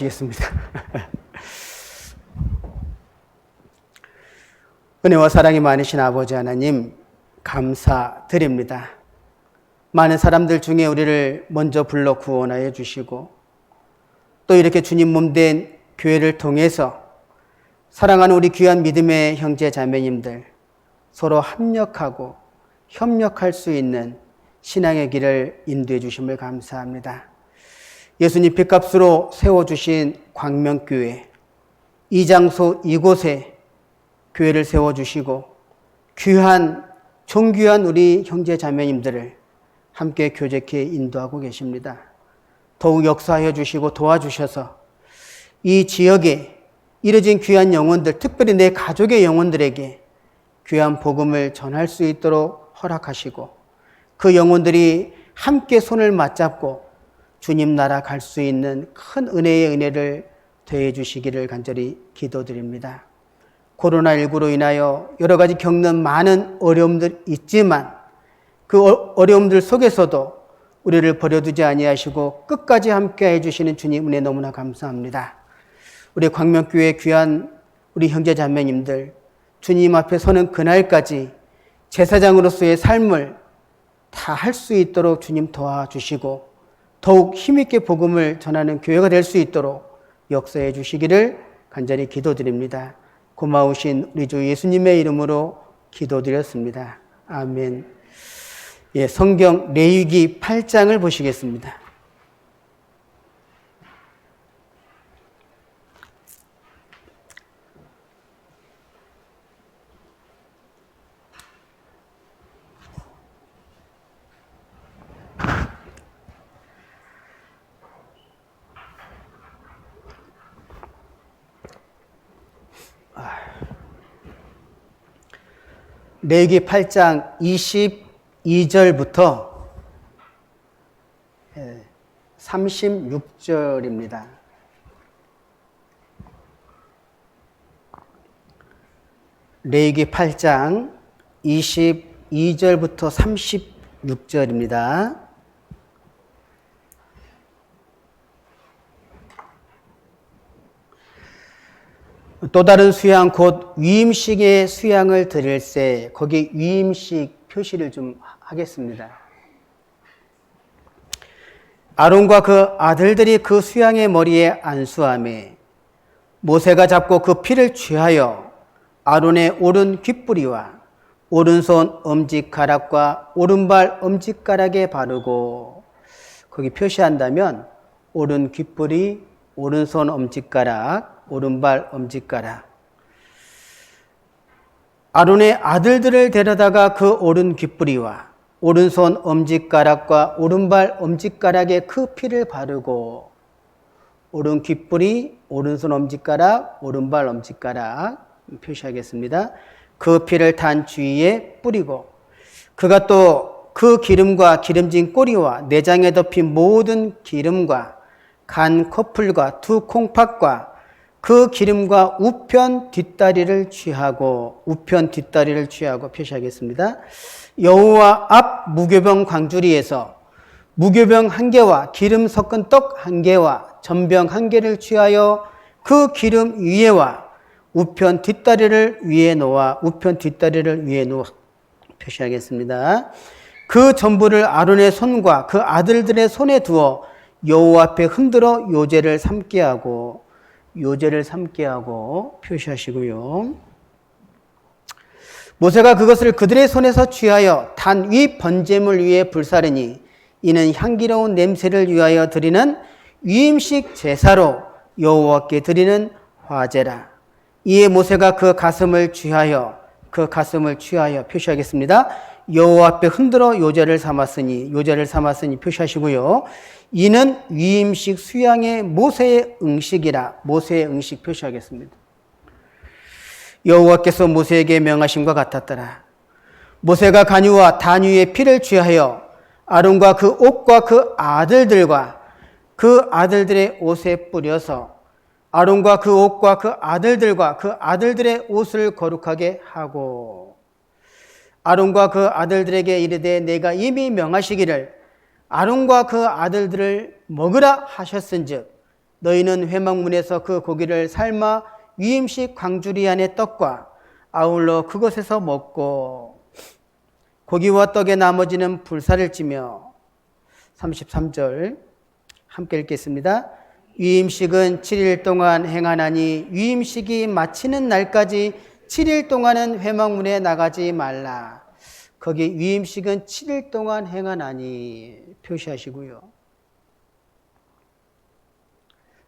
겠습니다. 은혜와 사랑이 많으신 아버지 하나님 감사드립니다. 많은 사람들 중에 우리를 먼저 불러 구원하여 주시고 또 이렇게 주님 몸된 교회를 통해서 사랑하는 우리 귀한 믿음의 형제 자매님들 서로 합력하고 협력할 수 있는 신앙의 길을 인도해 주심을 감사합니다. 예수님 핏값으로 세워주신 광명교회, 이 장소 이곳에 교회를 세워주시고 존귀한 우리 형제 자매님들을 함께 교제케 인도하고 계십니다. 더욱 역사하여 주시고 도와주셔서 이 지역에 이뤄진 귀한 영혼들, 특별히 내 가족의 영혼들에게 귀한 복음을 전할 수 있도록 허락하시고 그 영혼들이 함께 손을 맞잡고 주님 나라 갈 수 있는 큰 은혜의 은혜를 더해 주시기를 간절히 기도드립니다. 코로나19로 인하여 여러 가지 겪는 많은 어려움들 있지만 그 어려움들 속에서도 우리를 버려두지 아니하시고 끝까지 함께 해주시는 주님 은혜 너무나 감사합니다. 우리 광명교회 귀한 우리 형제 자매님들 주님 앞에 서는 그날까지 제사장으로서의 삶을 다 할 수 있도록 주님 도와주시고 더욱 힘있게 복음을 전하는 교회가 될 수 있도록 역사해 주시기를 간절히 기도드립니다. 고마우신 우리 주 예수님의 이름으로 기도드렸습니다. 아멘. 예, 성경 레위기 8장을 보시겠습니다. 레위기 8장 22절부터 36절입니다. 레위기 8장 22절부터 36절입니다. 또 다른 수양 곧 위임식의 수양을 드릴세. 거기 위임식 표시를 좀 하겠습니다. 아론과 그 아들들이 그 수양의 머리에 안수하매 모세가 잡고 그 피를 취하여 아론의 오른 귓뿌리와 오른손 엄지가락과 오른발 엄지가락에 바르고, 거기 표시한다면 오른 귓뿌리, 오른손 엄지가락, 오른발 엄지가락. 아론의 아들들을 데려다가 그 오른 귓뿌리와 오른손 엄지가락과 오른발 엄지가락에 그 피를 바르고, 오른 귓뿌리, 오른손 엄지가락, 오른발 엄지가락 표시하겠습니다. 그 피를 단 주위에 뿌리고, 그가 또 그 기름과 기름진 꼬리와 내장에 덮인 모든 기름과 간 커플과 두 콩팥과 그 기름과 우편 뒷다리를 취하고 표시하겠습니다. 여호와 앞 무교병 광주리에서 무교병 한 개와 기름 섞은 떡 한 개와 전병 한 개를 취하여 그 기름 위에와 우편 뒷다리를 위에 놓아 표시하겠습니다. 그 전부를 아론의 손과 그 아들들의 손에 두어 여호와 앞에 흔들어 요제를 삼게 하고 표시하시고요. 모세가 그것을 그들의 손에서 취하여 단 위 번제물 위에 불사르니 이는 향기로운 냄새를 위하여 드리는 위임식 제사로 여호와께 드리는 화제라. 이에 모세가 그 가슴을 취하여 표시하겠습니다. 여호와 앞에 흔들어 요제를 삼았으니 표시하시고요. 이는 위임식 수양의 모세의 응식이라. 모세의 응식 표시하겠습니다. 여호와께서 모세에게 명하심과 같았더라. 모세가 간유와 단 위에 피를 취하여 아론과 그 옷과 그 아들들과 그 아들들의 옷에 뿌려서 아론과 그 옷과 그 아들들과 그 아들들의 옷을 거룩하게 하고, 아론과 그 아들들에게 이르되 내가 이미 명하시기를 아론과 그 아들들을 먹으라 하셨은즉 너희는 회막문에서 그 고기를 삶아 위임식 광주리 안의 떡과 아울러 그것에서 먹고 고기와 떡의 나머지는 불사를 찌며 33절 함께 읽겠습니다. 위임식은 7일 동안 행하나니 위임식이 마치는 날까지 7일 동안은 회막문에 나가지 말라. 거기 위임식은 7일 동안 행하나니 표시하시고요.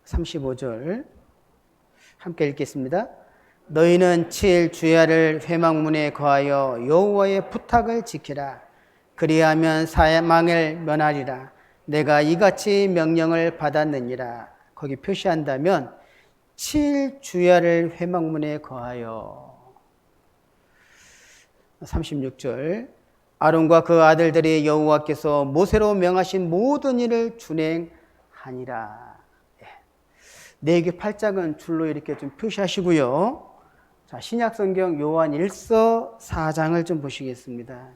35절 함께 읽겠습니다. 너희는 7일 주야를 회막문에 거하여 여호와의 부탁을 지키라. 그리하면 사망을 면하리라. 내가 이같이 명령을 받았느니라. 거기 표시한다면 7일 주야를 회막문에 거하여. 36절 아론과 그 아들들이 여호와께서 모세로 명하신 모든 일을 준행하니라. 레위기 8장은 줄로 이렇게 좀 표시하시고요. 자, 신약성경 요한 1서 4장을 좀 보시겠습니다.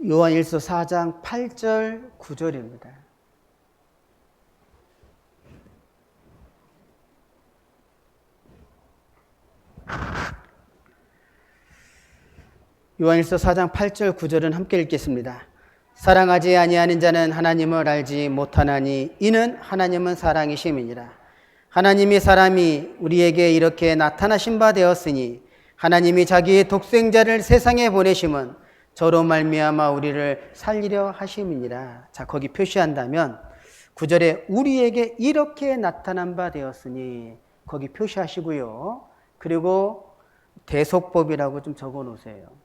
요한 1서 4장 8절 9절입니다. 요한일서 4장 8절 9절은 함께 읽겠습니다. 사랑하지 아니하는 자는 하나님을 알지 못하나니 이는 하나님은 사랑이심이니라. 하나님이 사람이 우리에게 이렇게 나타나신 바 되었으니 하나님이 자기의 독생자를 세상에 보내심은 저로 말미암아 우리를 살리려 하심이니라. 자, 거기 표시한다면 9절에 우리에게 이렇게 나타난 바 되었으니 거기 표시하시고요. 그리고 대속법이라고 좀 적어 놓으세요.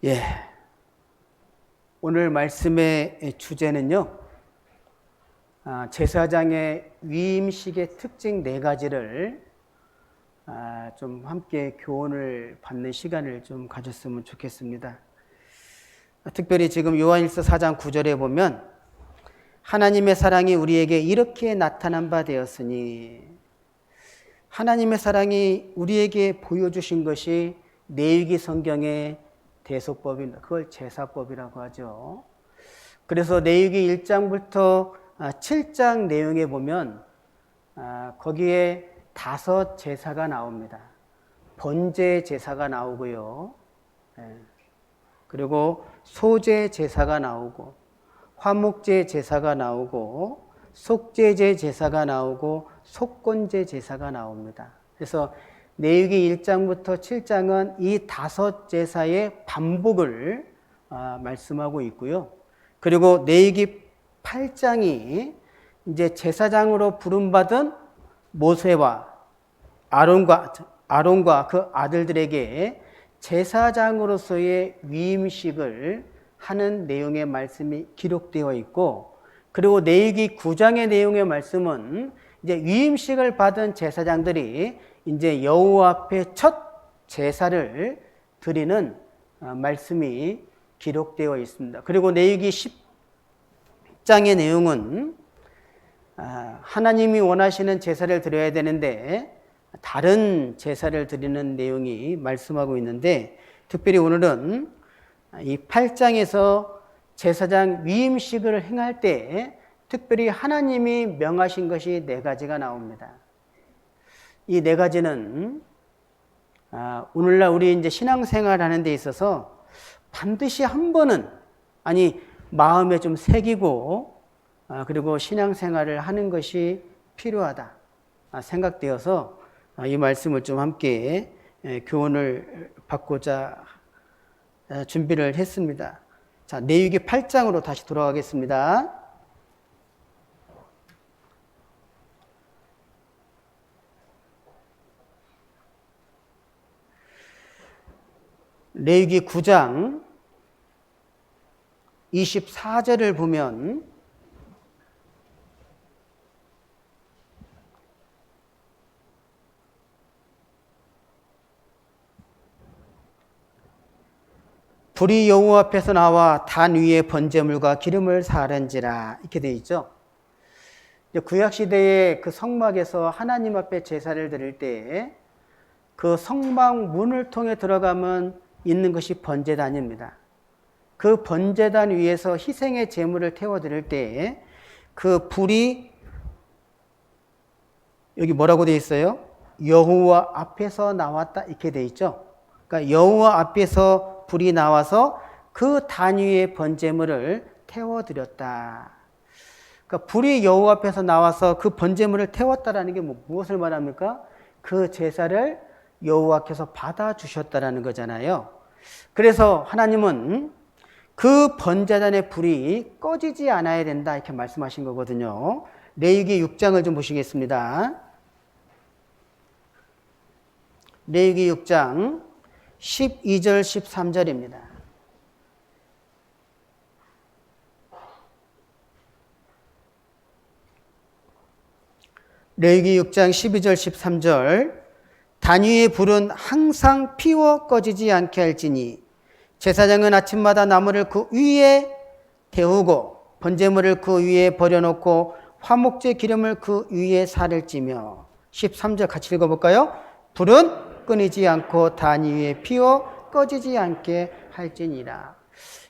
예. 오늘 말씀의 주제는요, 제사장의 위임식의 특징 4가지를 좀 함께 교훈을 받는 시간을 좀 가졌으면 좋겠습니다. 특별히 지금 요한일서 4장 9절에 보면 하나님의 사랑이 우리에게 이렇게 나타난 바 되었으니, 하나님의 사랑이 우리에게 보여주신 것이 레위기 성경의 대속법입니다. 그걸 제사법이라고 하죠. 그래서 레위기 1장부터 7장 내용에 보면 거기에 5 제사가 나옵니다. 번제 제사가 나오고요. 그리고 소제 제사가 나오고 화목제 제사가 나오고 속죄제 제사가 나오고 속건제 제사가 나옵니다. 그래서 레위기 1장부터 7장은 이 5 제사의 반복을 말씀하고 있고요. 그리고 레위기 8장이 이제 제사장으로 부름받은 모세와 아론과 그 아들들에게 제사장으로서의 위임식을 하는 내용의 말씀이 기록되어 있고, 그리고 레위기 9장의 내용의 말씀은 이제 위임식을 받은 제사장들이 이제 여호와 앞에 첫 제사를 드리는 말씀이 기록되어 있습니다. 그리고 레위기 10장의 내용은 하나님이 원하시는 제사를 드려야 되는데 다른 제사를 드리는 내용이 말씀하고 있는데, 특별히 오늘은 이 8장에서 제사장 위임식을 행할 때 특별히 하나님이 명하신 것이 4가지가 나옵니다. 이 4가지는 오늘날 우리 이제 신앙생활 하는 데 있어서 반드시 한 번은, 아니 마음에 좀 새기고 그리고 신앙생활을 하는 것이 필요하다 생각되어서 이 말씀을 좀 함께 교훈을 받고자 준비를 했습니다. 자, 레위기 8장으로 다시 돌아가겠습니다. 레위기 9장 24절을 보면 불이 여호와 앞에서 나와 단 위에 번제물과 기름을 사른지라 이렇게 되어 있죠. 구약 시대의 그 성막에서 하나님 앞에 제사를 드릴 때 그 성막 문을 통해 들어가면 있는 것이 번제단입니다. 그 번제단 위에서 희생의 제물을 태워 드릴 때 그 불이 여기 뭐라고 되어 있어요? 여호와 앞에서 나왔다 이렇게 되어 있죠. 그러니까 여호와 앞에서 불이 나와서 그 단 위에 번제물을 태워 드렸다. 그러니까 불이 여호와 앞에서 나와서 그 번제물을 태웠다라는 게 무엇을 말합니까? 그 제사를 여호와께서 받아 주셨다라는 거잖아요. 그래서 하나님은 그 번제단의 불이 꺼지지 않아야 된다 이렇게 말씀하신 거거든요. 레위기 6장을 좀 보시겠습니다. 레위기 6장 12절 13절입니다. 레위기 6장 12절 13절 단 위의 불은 항상 피워 꺼지지 않게 할지니 제사장은 아침마다 나무를 그 위에 태우고 번제물을 그 위에 버려놓고 화목제 기름을 그 위에 살을 찌며 13절 같이 읽어볼까요? 불은 끊이지 않고 단 위에 피워 꺼지지 않게 할지니라.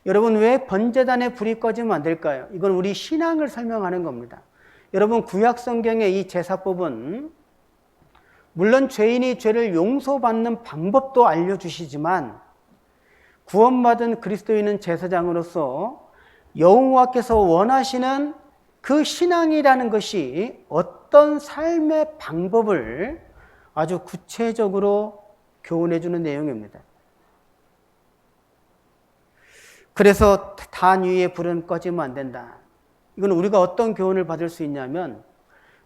여러분 왜 번제단의 불이 꺼지면 안 될까요? 이건 우리 신앙을 설명하는 겁니다. 여러분 구약 성경의 이 제사법은 물론 죄인이 죄를 용서받는 방법도 알려주시지만 구원받은 그리스도인은 제사장으로서 여호와께서 원하시는 그 신앙이라는 것이 어떤 삶의 방법을 아주 구체적으로 교훈해 주는 내용입니다. 그래서 단 위에 불은 꺼지면 안 된다. 이건 우리가 어떤 교훈을 받을 수 있냐면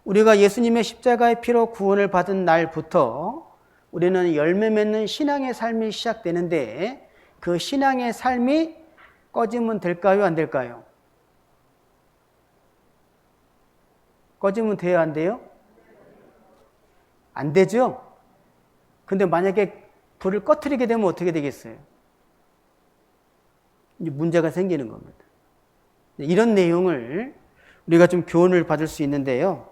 우리가 예수님의 십자가의 피로 구원을 받은 날부터 우리는 열매 맺는 신앙의 삶이 시작되는데 그 신앙의 삶이 꺼지면 될까요? 안 될까요? 꺼지면 돼요? 안 돼요? 안 되죠? 근데 만약에 불을 꺼트리게 되면 어떻게 되겠어요? 이제 문제가 생기는 겁니다. 이런 내용을 우리가 좀 교훈을 받을 수 있는데요.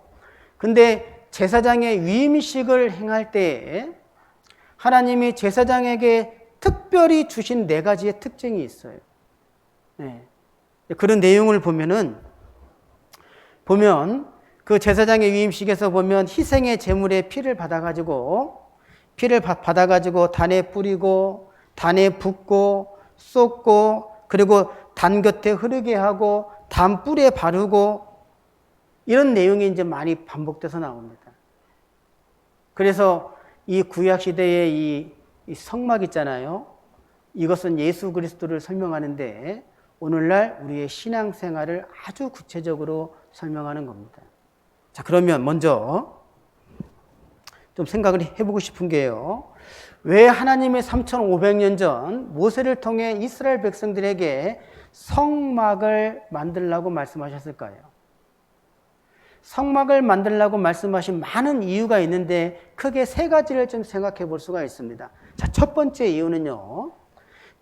근데 제사장의 위임식을 행할 때 하나님이 제사장에게 특별히 주신 4가지의 특징이 있어요. 네. 그런 내용을 보면 그 제사장의 위임식에서 보면 희생의 제물의 피를 받아가지고 단에 뿌리고 단에 붓고 쏟고 그리고 단 곁에 흐르게 하고 단 뿔에 바르고 이런 내용이 이제 많이 반복돼서 나옵니다. 그래서 이 구약 시대의 이 성막 있잖아요. 이것은 예수 그리스도를 설명하는데 오늘날 우리의 신앙생활을 아주 구체적으로 설명하는 겁니다. 자, 그러면 먼저 좀 생각을 해보고 싶은 게요. 왜 하나님의 3,500년 전 모세를 통해 이스라엘 백성들에게 성막을 만들라고 말씀하셨을까요? 성막을 만들라고 말씀하신 많은 이유가 있는데 크게 3가지를 좀 생각해 볼 수가 있습니다. 자, 첫 번째 이유는요.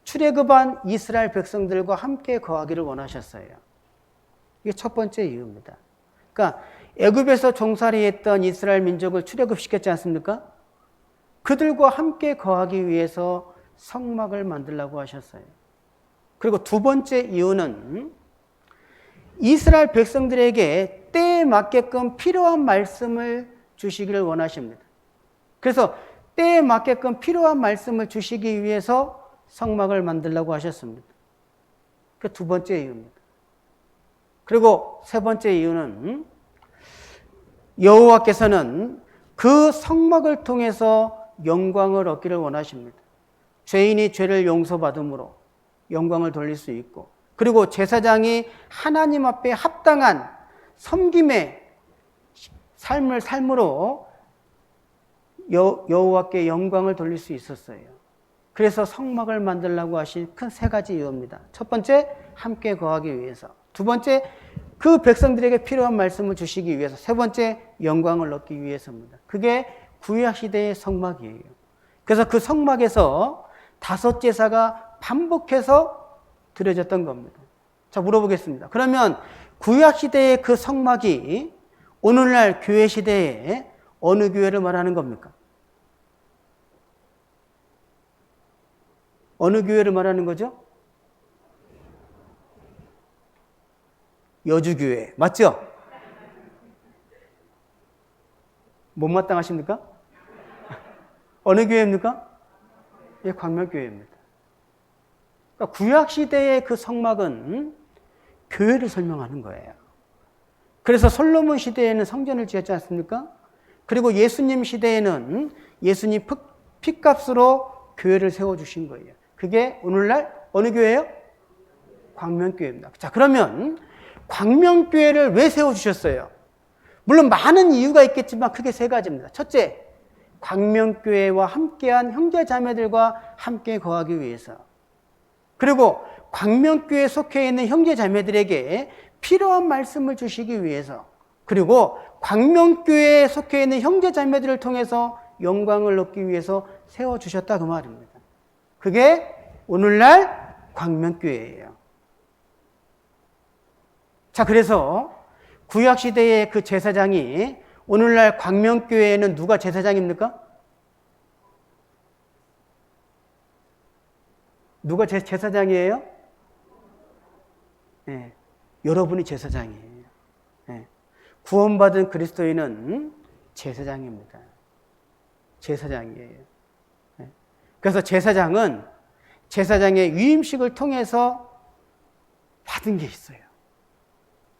출애굽한 이스라엘 백성들과 함께 거하기를 원하셨어요. 이게 첫 번째 이유입니다. 그러니까 애굽에서 종살이했던 이스라엘 민족을 출애굽시켰지 않습니까? 그들과 함께 거하기 위해서 성막을 만들라고 하셨어요. 그리고 두 번째 이유는 이스라엘 백성들에게 때에 맞게끔 필요한 말씀을 주시기를 원하십니다. 그래서 때에 맞게끔 필요한 말씀을 주시기 위해서 성막을 만들라고 하셨습니다. 그 두 번째 이유입니다. 그리고 세 번째 이유는 여호와께서는 그 성막을 통해서 영광을 얻기를 원하십니다. 죄인이 죄를 용서받음으로 영광을 돌릴 수 있고 그리고 제사장이 하나님 앞에 합당한 섬김의 삶으로 여호와께 영광을 돌릴 수 있었어요. 그래서 성막을 만들라고 하신 큰 3가지 이유입니다. 첫 번째, 함께 거하기 위해서. 두 번째, 그 백성들에게 필요한 말씀을 주시기 위해서. 세 번째, 영광을 얻기 위해서입니다. 그게 구약시대의 성막이에요. 그래서 그 성막에서 5 제사가 반복해서 드려졌던 겁니다. 자, 물어보겠습니다. 그러면 구약시대의 그 성막이 오늘날 교회 시대에 어느 교회를 말하는 겁니까? 어느 교회를 말하는 거죠? 여주교회. 맞죠? 못마땅하십니까? 어느 교회입니까? 예, 광명교회입니다. 그러니까 구약시대의 그 성막은 교회를 설명하는 거예요. 그래서 솔로몬 시대에는 성전을 지었지 않습니까? 그리고 예수님 시대에는 예수님 피값으로 교회를 세워주신 거예요. 그게 오늘날 어느 교회예요? 광명교회입니다. 자, 그러면 광명교회를 왜 세워주셨어요? 물론 많은 이유가 있겠지만 크게 세 가지입니다. 첫째, 광명교회와 함께한 형제자매들과 함께 거하기 위해서. 그리고 광명교회에 속해 있는 형제자매들에게 필요한 말씀을 주시기 위해서. 그리고 광명교회에 속해 있는 형제자매들을 통해서 영광을 얻기 위해서 세워주셨다 그 말입니다. 그게 오늘날 광명교회예요. 자, 그래서 구약시대의 그 제사장이 오늘날 광명교회에는 누가 제사장입니까? 누가 제사장이에요? 네, 여러분이 제사장이에요. 네, 구원받은 그리스도인은 제사장입니다. 제사장이에요. 네, 그래서 제사장은 제사장의 위임식을 통해서 받은 게 있어요.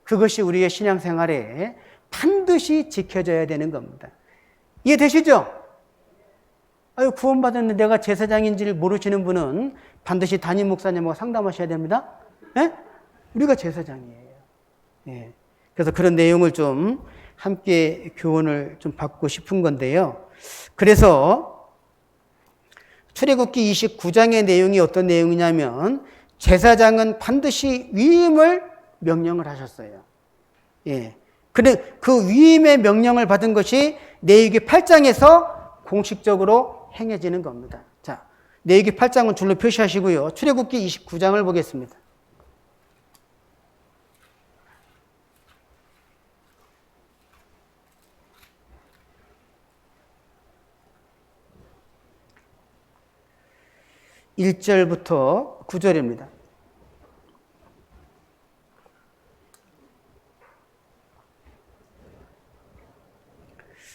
그것이 우리의 신앙생활에 반드시 지켜져야 되는 겁니다. 이해되시죠? 아유, 구원받았는데 내가 제사장인지를 모르시는 분은 반드시 담임 목사님하고 상담하셔야 됩니다. 네? 우리가 제사장이에요. 네. 그래서 그런 내용을 좀 함께 교훈을 좀 받고 싶은 건데요. 그래서 출애굽기 29장의 내용이 어떤 내용이냐면 제사장은 반드시 위임을 명령을 하셨어요. 예. 근데 그 위임의 명령을 받은 것이 레위기 8장에서 공식적으로 행해지는 겁니다. 자, 레위기 8장은 줄로 표시하시고요. 출애굽기 29장을 보겠습니다. (1절부터) (9절입니다)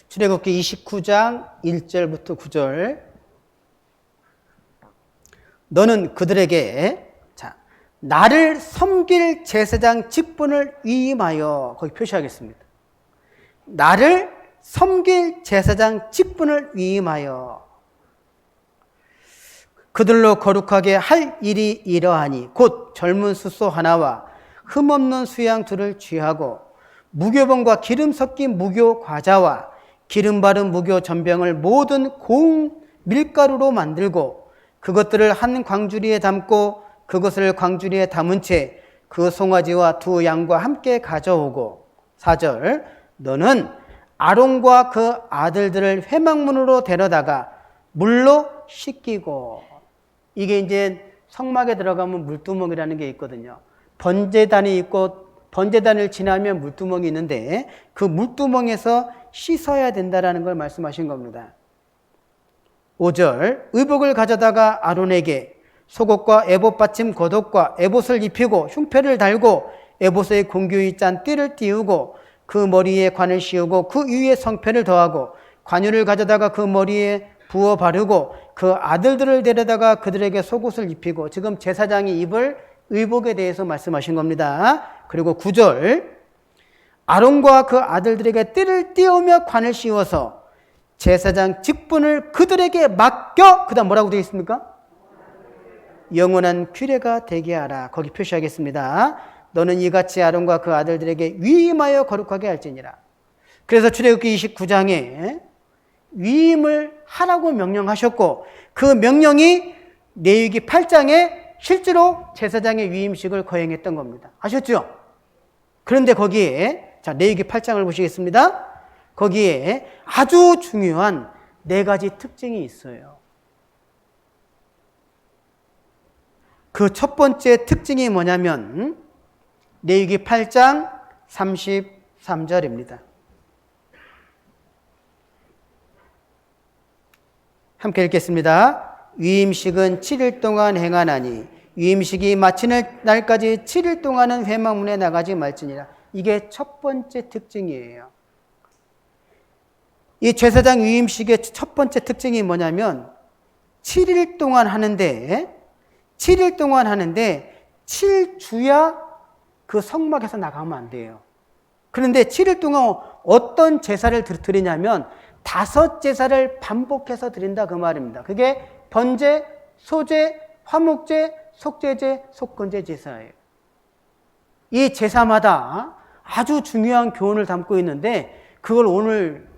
출애굽기 29장 1절부터 9절. 너는 그들에게 자, 나를 섬길 제사장 직분을 위임하여, 거기 표시하겠습니다. 나를 섬길 제사장 직분을 위임하여 그들로 거룩하게 할 일이 이러하니 곧 젊은 숫소 하나와 흠없는 수양 둘을 취하고 무교병과 기름 섞인 무교 과자와 기름 바른 무교 전병을 모든 고운 밀가루로 만들고 그것들을 한 광주리에 담고 그것을 광주리에 담은 채 그 송아지와 두 양과 함께 가져오고 4절 너는 아론과 그 아들들을 회막문으로 데려다가 물로 씻기고, 이게 이제 성막에 들어가면 물두멍이라는 게 있거든요. 번제단이 있고 번제단을 지나면 물두멍이 있는데 그 물두멍에서 씻어야 된다라는 걸 말씀하신 겁니다. 5절 의복을 가져다가 아론에게 속옷과 에봇 받침 겉옷과 에봇을 입히고 흉패를 달고 에봇에 공교히 짠 띠를 띄우고 그 머리에 관을 씌우고 그 위에 성패를 더하고 관유를 가져다가 그 머리에 부어 바르고 그 아들들을 데려다가 그들에게 속옷을 입히고, 지금 제사장이 입을 의복에 대해서 말씀하신 겁니다. 그리고 9절 아론과 그 아들들에게 띠를 띄우며 관을 씌워서 제사장 직분을 그들에게 맡겨, 그 다음 뭐라고 되어 있습니까? 영원한 규례가 되게 하라. 거기 표시하겠습니다. 너는 이같이 아론과 그 아들들에게 위임하여 거룩하게 할지니라. 그래서 출애굽기 29장에 위임을 하라고 명령하셨고 그 명령이 레위기 8장에 실제로 제사장의 위임식을 거행했던 겁니다. 아셨죠? 그런데 거기에 자 레위기 8장을 보시겠습니다. 거기에 아주 중요한 4가지 특징이 있어요. 그 첫 번째 특징이 뭐냐면 레위기 8장 33절입니다. 함께 읽겠습니다. 위임식은 7일 동안 행하나니 위임식이 마치는 날까지 7일 동안은 회막문에 나가지 말지니라. 이게 첫 번째 특징이에요. 이 제사장 위임식의 첫 번째 특징이 뭐냐면 7일 동안 하는데 7주야 그 성막에서 나가면 안 돼요. 그런데 7일 동안 어떤 제사를 드리냐면 5제사를 반복해서 드린다 그 말입니다. 그게 번제, 소제, 화목제, 속죄제, 속건제 제사예요. 이 제사마다 아주 중요한 교훈을 담고 있는데 그걸 오늘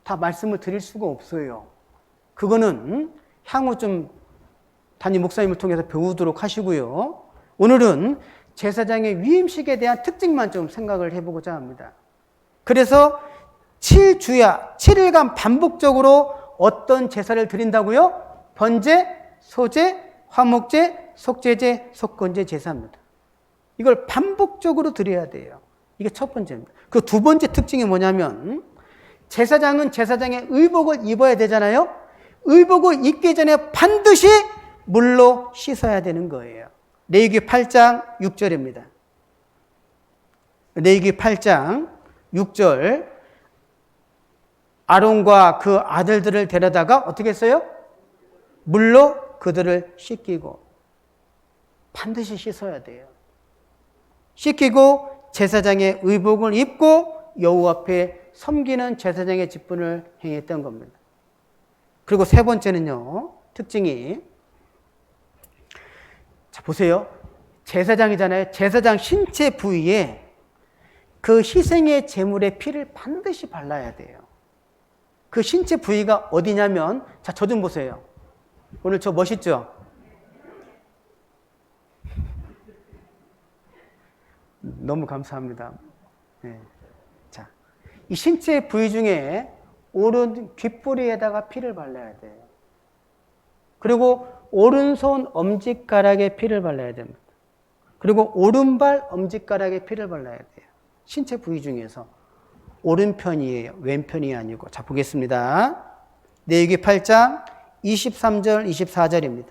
다 말씀을 드릴 수가 없어요. 그거는 향후 좀 담임 목사님을 통해서 배우도록 하시고요. 오늘은 제사장의 위임식에 대한 특징만 좀 생각을 해보고자 합니다. 그래서 7주야, 7일간 반복적으로 어떤 제사를 드린다고요? 번제, 소제, 화목제, 속죄제, 속건제 제사입니다. 이걸 반복적으로 드려야 돼요. 이게 첫 번째입니다. 그 두 번째 특징이 뭐냐면 제사장은 제사장의 의복을 입어야 되잖아요. 의복을 입기 전에 반드시 물로 씻어야 되는 거예요. 레위기 8장 6절입니다. 레위기 8장 6절 아론과 그 아들들을 데려다가 어떻게 했어요? 물로 그들을 씻기고 반드시 씻어야 돼요. 씻기고 제사장의 의복을 입고 여호와 앞에 섬기는 제사장의 직분을 행했던 겁니다. 그리고 세 번째는요. 특징이 자 보세요. 제사장이잖아요. 제사장 신체 부위에 그 희생의 제물의 피를 반드시 발라야 돼요. 그 신체 부위가 어디냐면 자, 저 좀 보세요. 오늘 저 멋있죠? 너무 감사합니다. 네. 자, 이 신체 부위 중에 오른 귓뿌리에다가 피를 발라야 돼요. 그리고 오른손 엄지가락에 피를 발라야 됩니다. 그리고 오른발 엄지가락에 피를 발라야 돼요. 신체 부위 중에서 오른편이에요. 왼편이 아니고. 자, 보겠습니다. 레위기 8장 23절, 24절입니다.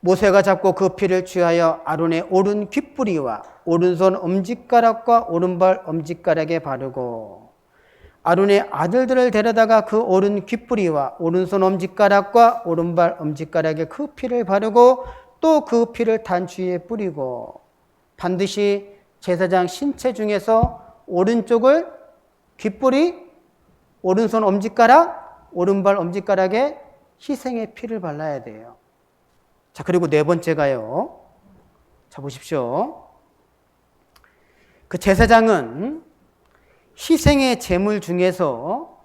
모세가 잡고 그 피를 취하여 아론의 오른 귓뿌리와 오른손 엄지가락과 오른발 엄지가락에 바르고 아론의 아들들을 데려다가 그 오른 귓뿌리와 오른손 엄지가락과 오른발 엄지가락에 그 피를 바르고 또 그 피를 단추에 뿌리고 반드시 제사장 신체 중에서 오른쪽을 귓뿌리, 오른손 엄지가락, 오른발 엄지가락에 희생의 피를 발라야 돼요. 자, 그리고 네 번째가요. 자, 보십시오. 그 제사장은 희생의 제물 중에서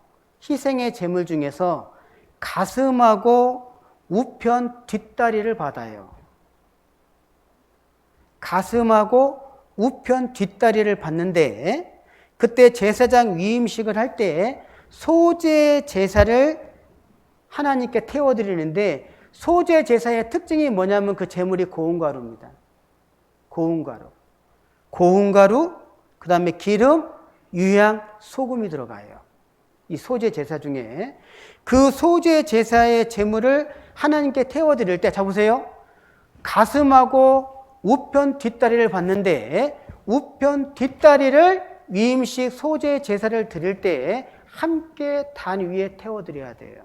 가슴하고 우편 뒷다리를 받아요. 가슴하고 우편 뒷다리를 받는데 그때 제사장 위임식을 할 때 소제 제사를 하나님께 태워드리는데 소제 제사의 특징이 뭐냐면 그 제물이 고운 가루입니다. 고운 가루, 그 다음에 기름, 유향, 소금이 들어가요. 이 소제 제사 중에 그 소제 제사의 제물을 하나님께 태워드릴 때, 자 보세요. 가슴하고 우편 뒷다리를 받는데 우편 뒷다리를 위임식 소제 제사를 드릴 때 함께 단 위에 태워드려야 돼요.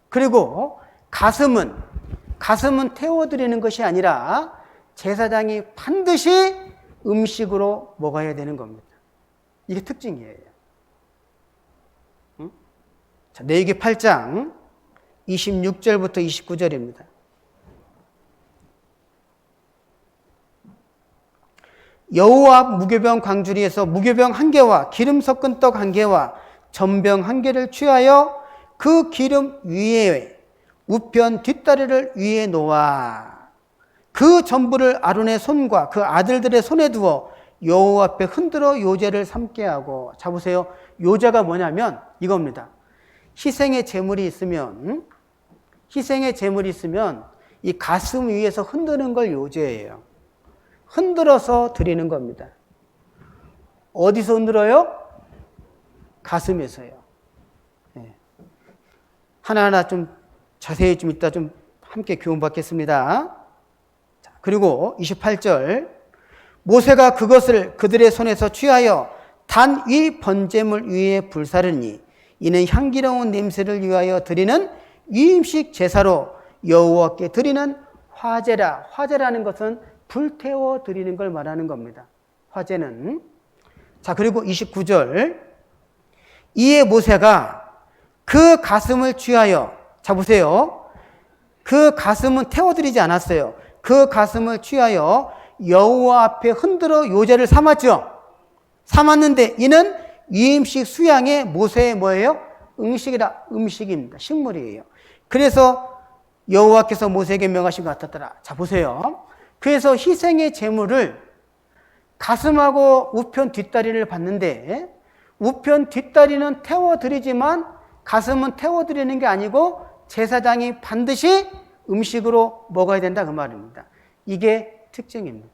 그리고 가슴은 태워드리는 것이 아니라 제사장이 반드시 음식으로 먹어야 되는 겁니다. 이게 특징이에요. 응? 자, 레위기 8장 26절부터 29절입니다. 여호와 무교병 광주리에서 무교병 1개와 기름 섞은 떡 1개와 전병 1개를 취하여 그 기름 위에 우편 뒷다리를 위에 놓아 그 전부를 아론의 손과 그 아들들의 손에 두어 여호와 앞에 흔들어 요제를 삼게 하고. 자 보세요. 요제가 뭐냐면 이겁니다. 희생의 제물이 있으면 이 가슴 위에서 흔드는 걸 요제예요. 흔들어서 드리는 겁니다. 어디서 흔들어요? 가슴에서요. 네. 하나하나 좀 자세히 좀 이따 좀 함께 교훈 받겠습니다. 자, 그리고 28절. 모세가 그것을 그들의 손에서 취하여 단 위 번제물 위에 불사르니 이는 향기로운 냄새를 위하여 드리는 위임식 제사로 여호와께 드리는 화제라. 화제라는 것은 불태워 드리는 걸 말하는 겁니다. 화제는. 자, 그리고 29절. 이에 모세가 그 가슴을 취하여, 자 보세요. 그 가슴은 태워드리지 않았어요. 그 가슴을 취하여 여호와 앞에 흔들어 요제를 삼았죠. 삼았는데 이는 위임식 수양의 모세의 뭐예요? 음식입니다. 식물이에요. 그래서 여호와께서 모세에게 명하신 것 같았더라. 자 보세요. 그래서 희생의 제물을 가슴하고 우편 뒷다리를 받는데 우편 뒷다리는 태워드리지만 가슴은 태워드리는 게 아니고 제사장이 반드시 음식으로 먹어야 된다 그 말입니다. 이게 특징입니다.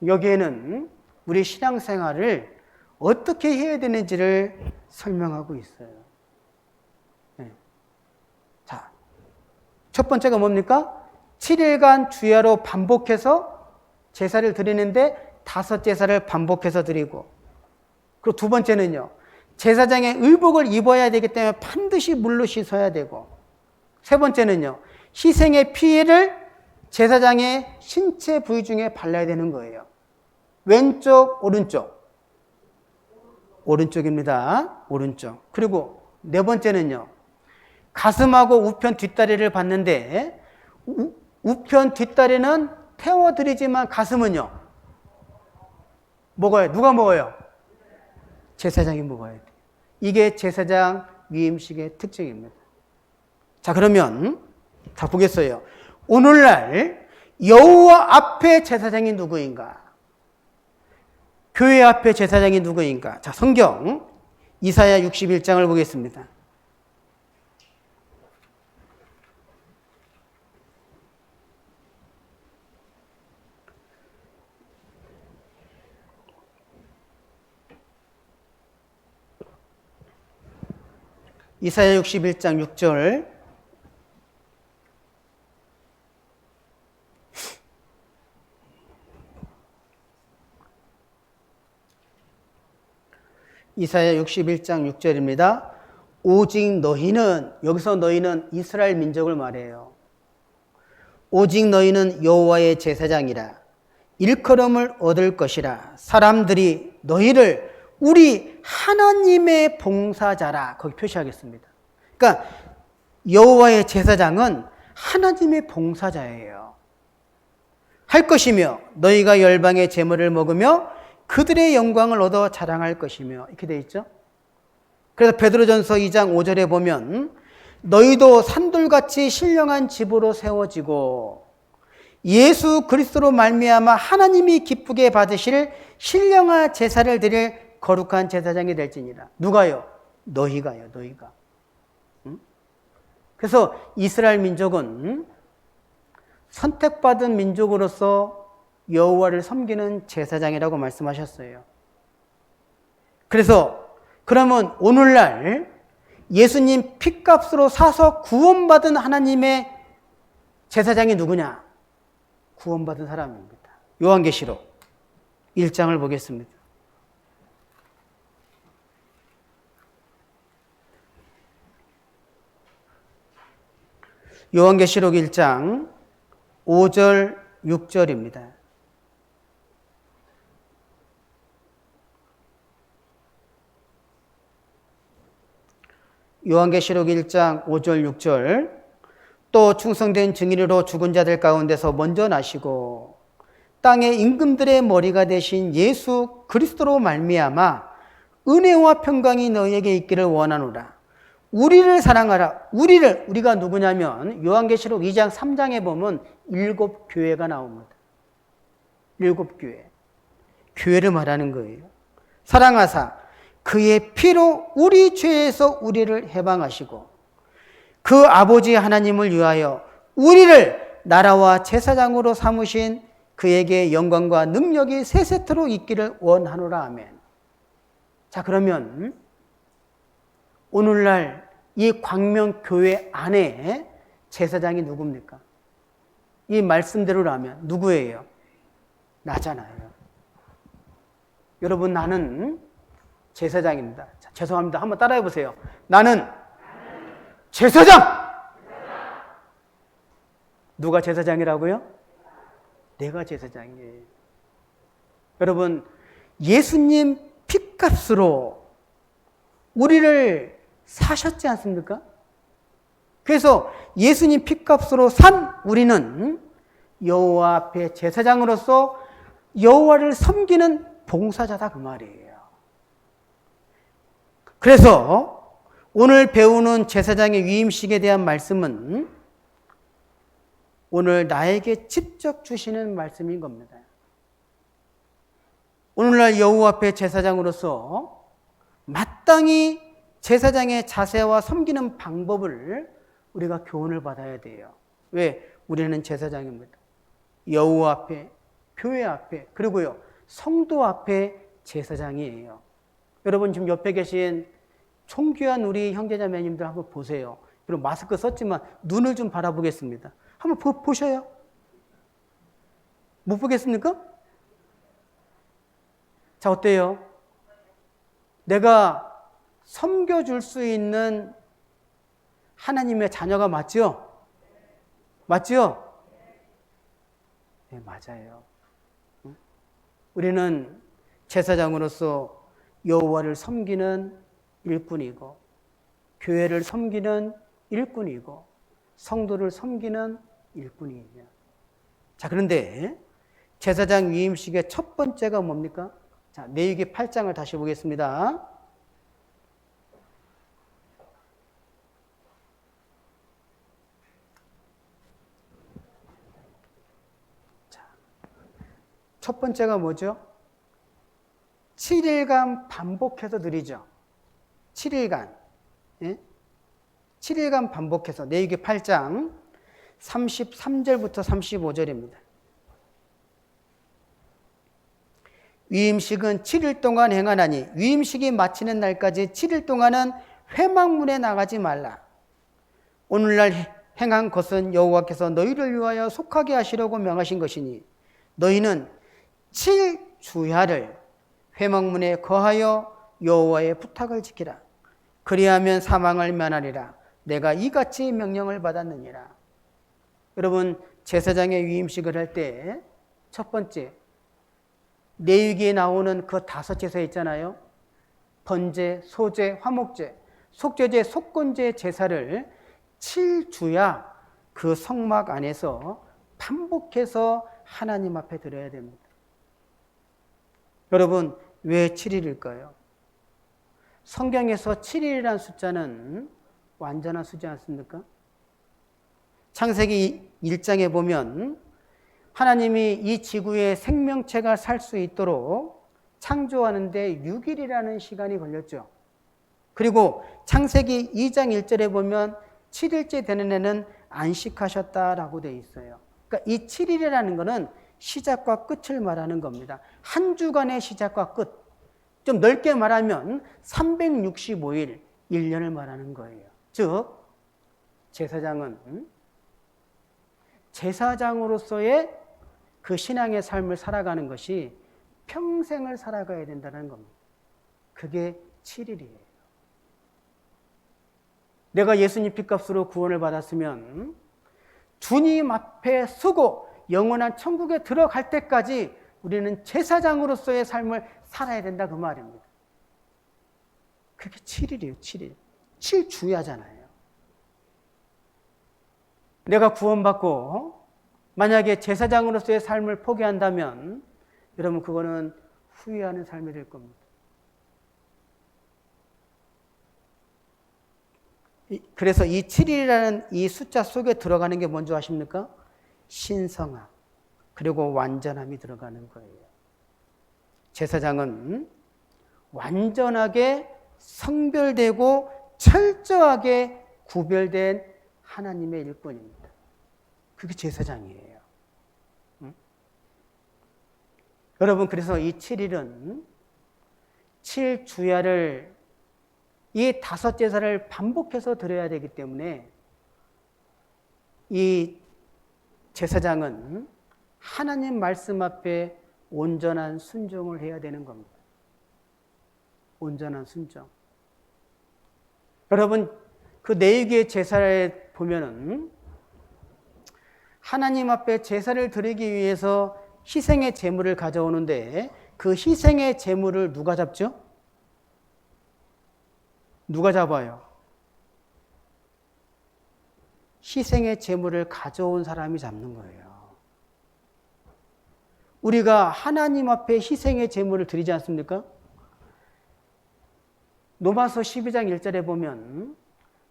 여기에는 우리 신앙생활을 어떻게 해야 되는지를 설명하고 있어요. 네. 자, 첫 번째가 뭡니까? 7일간 주야로 반복해서 제사를 드리는데 5제사를 반복해서 드리고, 그리고 두 번째는요, 제사장의 의복을 입어야 되기 때문에 반드시 물로 씻어야 되고, 세 번째는요, 희생의 피를 제사장의 신체 부위 중에 발라야 되는 거예요. 왼쪽, 오른쪽. 오른쪽입니다. 오른쪽. 그리고 네 번째는요, 가슴하고 우편 뒷다리를 받는데 우편 뒷다리는 태워드리지만 가슴은요, 먹어요. 누가 먹어요? 제사장이 먹어야 돼요. 이게 제사장 위임식의 특징입니다. 자, 그러면 자 보겠어요. 오늘날 여호와 앞에 제사장이 누구인가? 교회 앞에 제사장이 누구인가? 자, 성경 이사야 61장을 보겠습니다. 이사야 61장 6절. 이사야 61장 6절입니다. 오직 너희는, 여기서 너희는 이스라엘 민족을 말해요. 오직 너희는 여호와의 제사장이라. 일컬음을 얻을 것이라. 사람들이 너희를 우리 하나님의 봉사자라. 거기 표시하겠습니다. 그러니까 여호와의 제사장은 하나님의 봉사자예요. 할 것이며 너희가 열방의 제물을 먹으며 그들의 영광을 얻어 자랑할 것이며, 이렇게 되어 있죠. 그래서 베드로전서 2장 5절에 보면 너희도 산돌같이 신령한 집으로 세워지고 예수 그리스도로 말미암아 하나님이 기쁘게 받으실 신령한 제사를 드릴 거룩한 제사장이 될지니라. 누가요? 너희가요. 너희가. 그래서 이스라엘 민족은 선택받은 민족으로서 여호와를 섬기는 제사장이라고 말씀하셨어요. 그래서 그러면 오늘날 예수님 핏값으로 사서 구원받은 하나님의 제사장이 누구냐? 구원받은 사람입니다. 요한계시록 1장을 보겠습니다. 요한계시록 1장 5절 6절입니다. 요한계시록 1장 5절 6절. 또 충성된 증인으로 죽은 자들 가운데서 먼저 나시고 땅의 임금들의 머리가 되신 예수 그리스도로 말미암아 은혜와 평강이 너희에게 있기를 원하노라. 우리를 사랑하라. 우리가 누구냐면 요한계시록 2장 3장에 보면 7교회가 나옵니다. 7교회. 교회를 말하는 거예요. 사랑하사 그의 피로 우리 죄에서 우리를 해방하시고 그 아버지 하나님을 위하여 우리를 나라와 제사장으로 삼으신 그에게 영광과 능력이 세세토록 있기를 원하노라. 아멘. 자, 그러면 오늘날 이 광명교회 안에 제사장이 누굽니까? 이 말씀대로라면 누구예요? 나잖아요. 여러분, 나는 제사장입니다. 자, 죄송합니다. 한번 따라해 보세요. 나는 제사장! 누가 제사장이라고요? 내가 제사장이에요. 여러분, 예수님 핏값으로 우리를 사셨지 않습니까? 그래서 예수님 핏값으로 산 우리는 여호와 앞에 제사장으로서 여호와를 섬기는 봉사자다, 그 말이에요. 그래서 오늘 배우는 제사장의 위임식에 대한 말씀은 오늘 나에게 직접 주시는 말씀인 겁니다. 오늘날 여호와 앞에 제사장으로서 마땅히 제사장의 자세와 섬기는 방법을 우리가 교훈을 받아야 돼요. 왜? 우리는 제사장입니다. 여호와 앞에, 교회 앞에, 그리고요 성도 앞에 제사장이에요. 여러분, 지금 옆에 계신 존귀한 우리 형제자매님들 한번 보세요. 그리고 마스크 썼지만 눈을 좀 바라보겠습니다. 한번 보셔요. 못 보겠습니까? 자, 어때요? 내가 섬겨줄 수 있는 하나님의 자녀가 맞죠? 맞죠? 네, 맞아요. 우리는 제사장으로서 여호와를 섬기는 일꾼이고, 교회를 섬기는 일꾼이고, 성도를 섬기는 일꾼이에요. 자, 그런데 제사장 위임식의 첫 번째가 뭡니까? 자, 레위기 8장을 다시 보겠습니다. 자, 첫 번째가 뭐죠? 7일간 반복해서 드리죠. 7일간. 예? 7일간 반복해서 레위기 8장 33절부터 35절입니다. 위임식은 7일 동안 행하나니 위임식이 마치는 날까지 7일 동안은 회막문에 나가지 말라. 오늘날 행한 것은 여호와께서 너희를 위하여 속하게 하시려고 명하신 것이니 너희는 7주야를 회막문에 거하여 여호와의 부탁을 지키라. 그리하면 사망을 면하리라. 내가 이같이 명령을 받았느니라. 여러분, 제사장의 위임식을 할 때 첫 번째, 레위기에 나오는 그 5제사 있잖아요. 번제, 소제, 화목제, 속죄제, 속건제 제사를 7주야 그 성막 안에서 반복해서 하나님 앞에 드려야 됩니다. 여러분, 왜 7일일까요? 성경에서 7일이라는 숫자는 완전한 숫자지 않습니까? 창세기 1장에 보면 하나님이 이 지구에 생명체가 살 수 있도록 창조하는데 6일이라는 시간이 걸렸죠. 그리고 창세기 2장 1절에 보면 7일째 되는 해는 안식하셨다라고 되어 있어요. 그러니까 이 7일이라는 것은 시작과 끝을 말하는 겁니다. 한 주간의 시작과 끝. 좀 넓게 말하면 365일, 1년을 말하는 거예요. 즉, 제사장은 제사장으로서의 그 신앙의 삶을 살아가는 것이 평생을 살아가야 된다는 겁니다. 그게 7일이에요. 내가 예수님 핏값으로 구원을 받았으면 주님 앞에 서고 영원한 천국에 들어갈 때까지 우리는 제사장으로서의 삶을 살아야 된다, 그 말입니다. 그게 7일이에요, 7일. 7주야잖아요. 내가 구원받고 만약에 제사장으로서의 삶을 포기한다면 여러분, 그거는 후회하는 삶이 될 겁니다. 그래서 이 7일이라는 이 숫자 속에 들어가는 게 뭔지 아십니까? 신성함, 그리고 완전함이 들어가는 거예요. 제사장은 완전하게 성별되고 철저하게 구별된 하나님의 일꾼입니다. 그게 제사장이에요. 응? 여러분, 그래서 이 7일은 7주야를 이 5제사를 반복해서 드려야 되기 때문에 이 제사장은 하나님 말씀 앞에 온전한 순종을 해야 되는 겁니다. 온전한 순종. 여러분, 그 레위기의 제사를 보면은 하나님 앞에 제사를 드리기 위해서 희생의 제물을 가져오는데 그 희생의 제물을 누가 잡죠? 누가 잡아요? 희생의 제물을 가져온 사람이 잡는 거예요. 우리가 하나님 앞에 희생의 제물을 드리지 않습니까? 로마서 12장 1절에 보면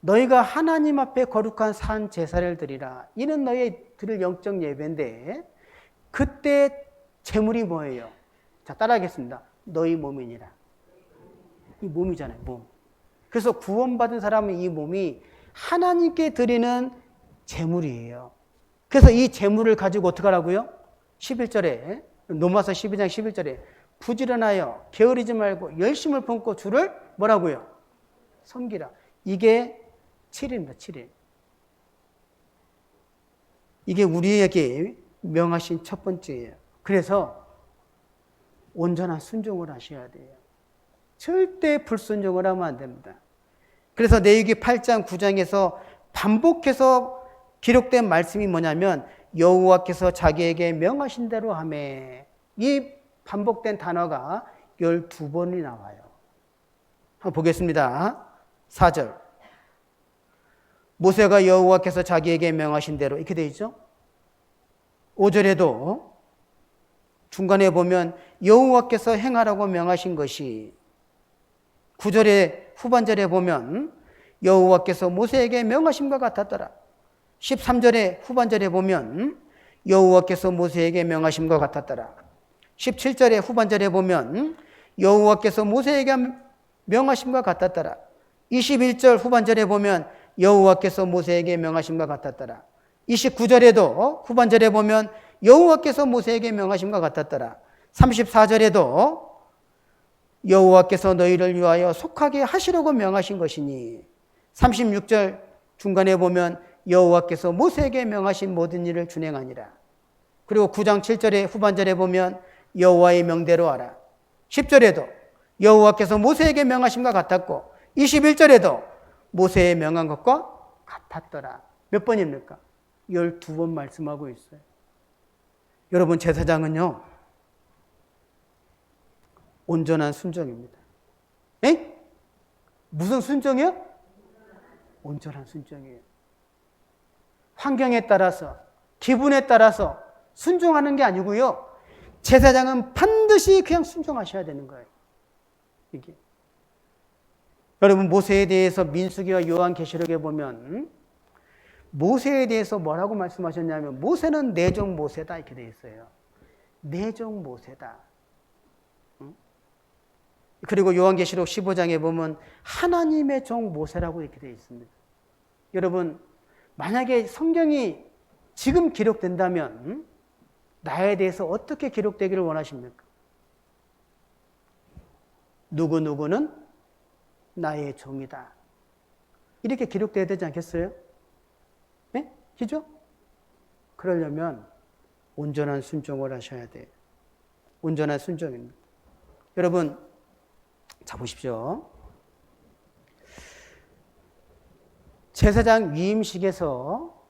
너희가 하나님 앞에 거룩한 산 제사를 드리라. 이는 너희 드릴 영적 예배인데 그때 제물이 뭐예요? 자, 따라하겠습니다. 너희 몸이니라. 이 몸이잖아요, 몸. 그래서 구원받은 사람은 이 몸이 하나님께 드리는 제물이에요. 그래서 이 제물을 가지고 어떻게 하라고요? 11절에 로마서 12장 11절에 부지런하여 게으르지 말고 열심을 품고 주를 뭐라고요? 섬기라. 이게 7일입니다. 7일. 이게 우리에게 명하신 첫 번째예요. 그래서 온전한 순종을 하셔야 돼요. 절대 불순종을 하면 안 됩니다. 그래서 레위기 8장 9장에서 반복해서 기록된 말씀이 뭐냐면 여호와께서 자기에게 명하신 대로 하매, 이 반복된 단어가 12번이 나와요. 한번 보겠습니다. 4절. 모세가 여호와께서 자기에게 명하신 대로 이렇게 되어 있죠. 5절에도 중간에 보면 여호와께서 행하라고 명하신 것이, 9절에 후반절에 보면 여호와께서 모세에게 명하심과 같았더라. 13절에 후반절에 보면 여호와께서 모세에게 명하심과 같았더라. 17절에 후반절에 보면 여호와께서 모세에게 명하심과 같았더라. 21절 후반절에 보면 여호와께서 모세에게 명하심과 같았더라. 29절에도 후반절에 보면 여호와께서 모세에게 명하심과 같았더라. 34절에도 여호와께서 너희를 위하여 속하게 하시려고 명하신 것이니, 36절 중간에 보면 여호와께서 모세에게 명하신 모든 일을 준행하니라. 그리고 9장 7절에 후반절에 보면 여호와의 명대로 하라. 10절에도 여호와께서 모세에게 명하심과 같았고 21절에도 모세의 명한 것과 같았더라. 몇 번입니까? 12번 말씀하고 있어요. 여러분, 제사장은요 온전한 순종입니다. 에? 무슨 순종이요? 온전한 순종이에요. 환경에 따라서, 기분에 따라서 순종하는 게 아니고요. 제사장은 반드시 그냥 순종하셔야 되는 거예요. 이게. 여러분, 모세에 대해서 민수기와 요한계시록에 보면 모세에 대해서 뭐라고 말씀하셨냐면 모세는 내 종 모세다 이렇게 되어 있어요. 내 종 모세다. 그리고 요한계시록 15장에 보면 하나님의 종 모세라고 이렇게 되어 있습니다. 여러분, 만약에 성경이 지금 기록된다면 나에 대해서 어떻게 기록되기를 원하십니까? 누구누구는 나의 종이다. 이렇게 기록돼야 되지 않겠어요? 네? 그죠? 그러려면 온전한 순종을 하셔야 돼요. 온전한 순종입니다. 여러분, 자 보십시오. 제사장 위임식에서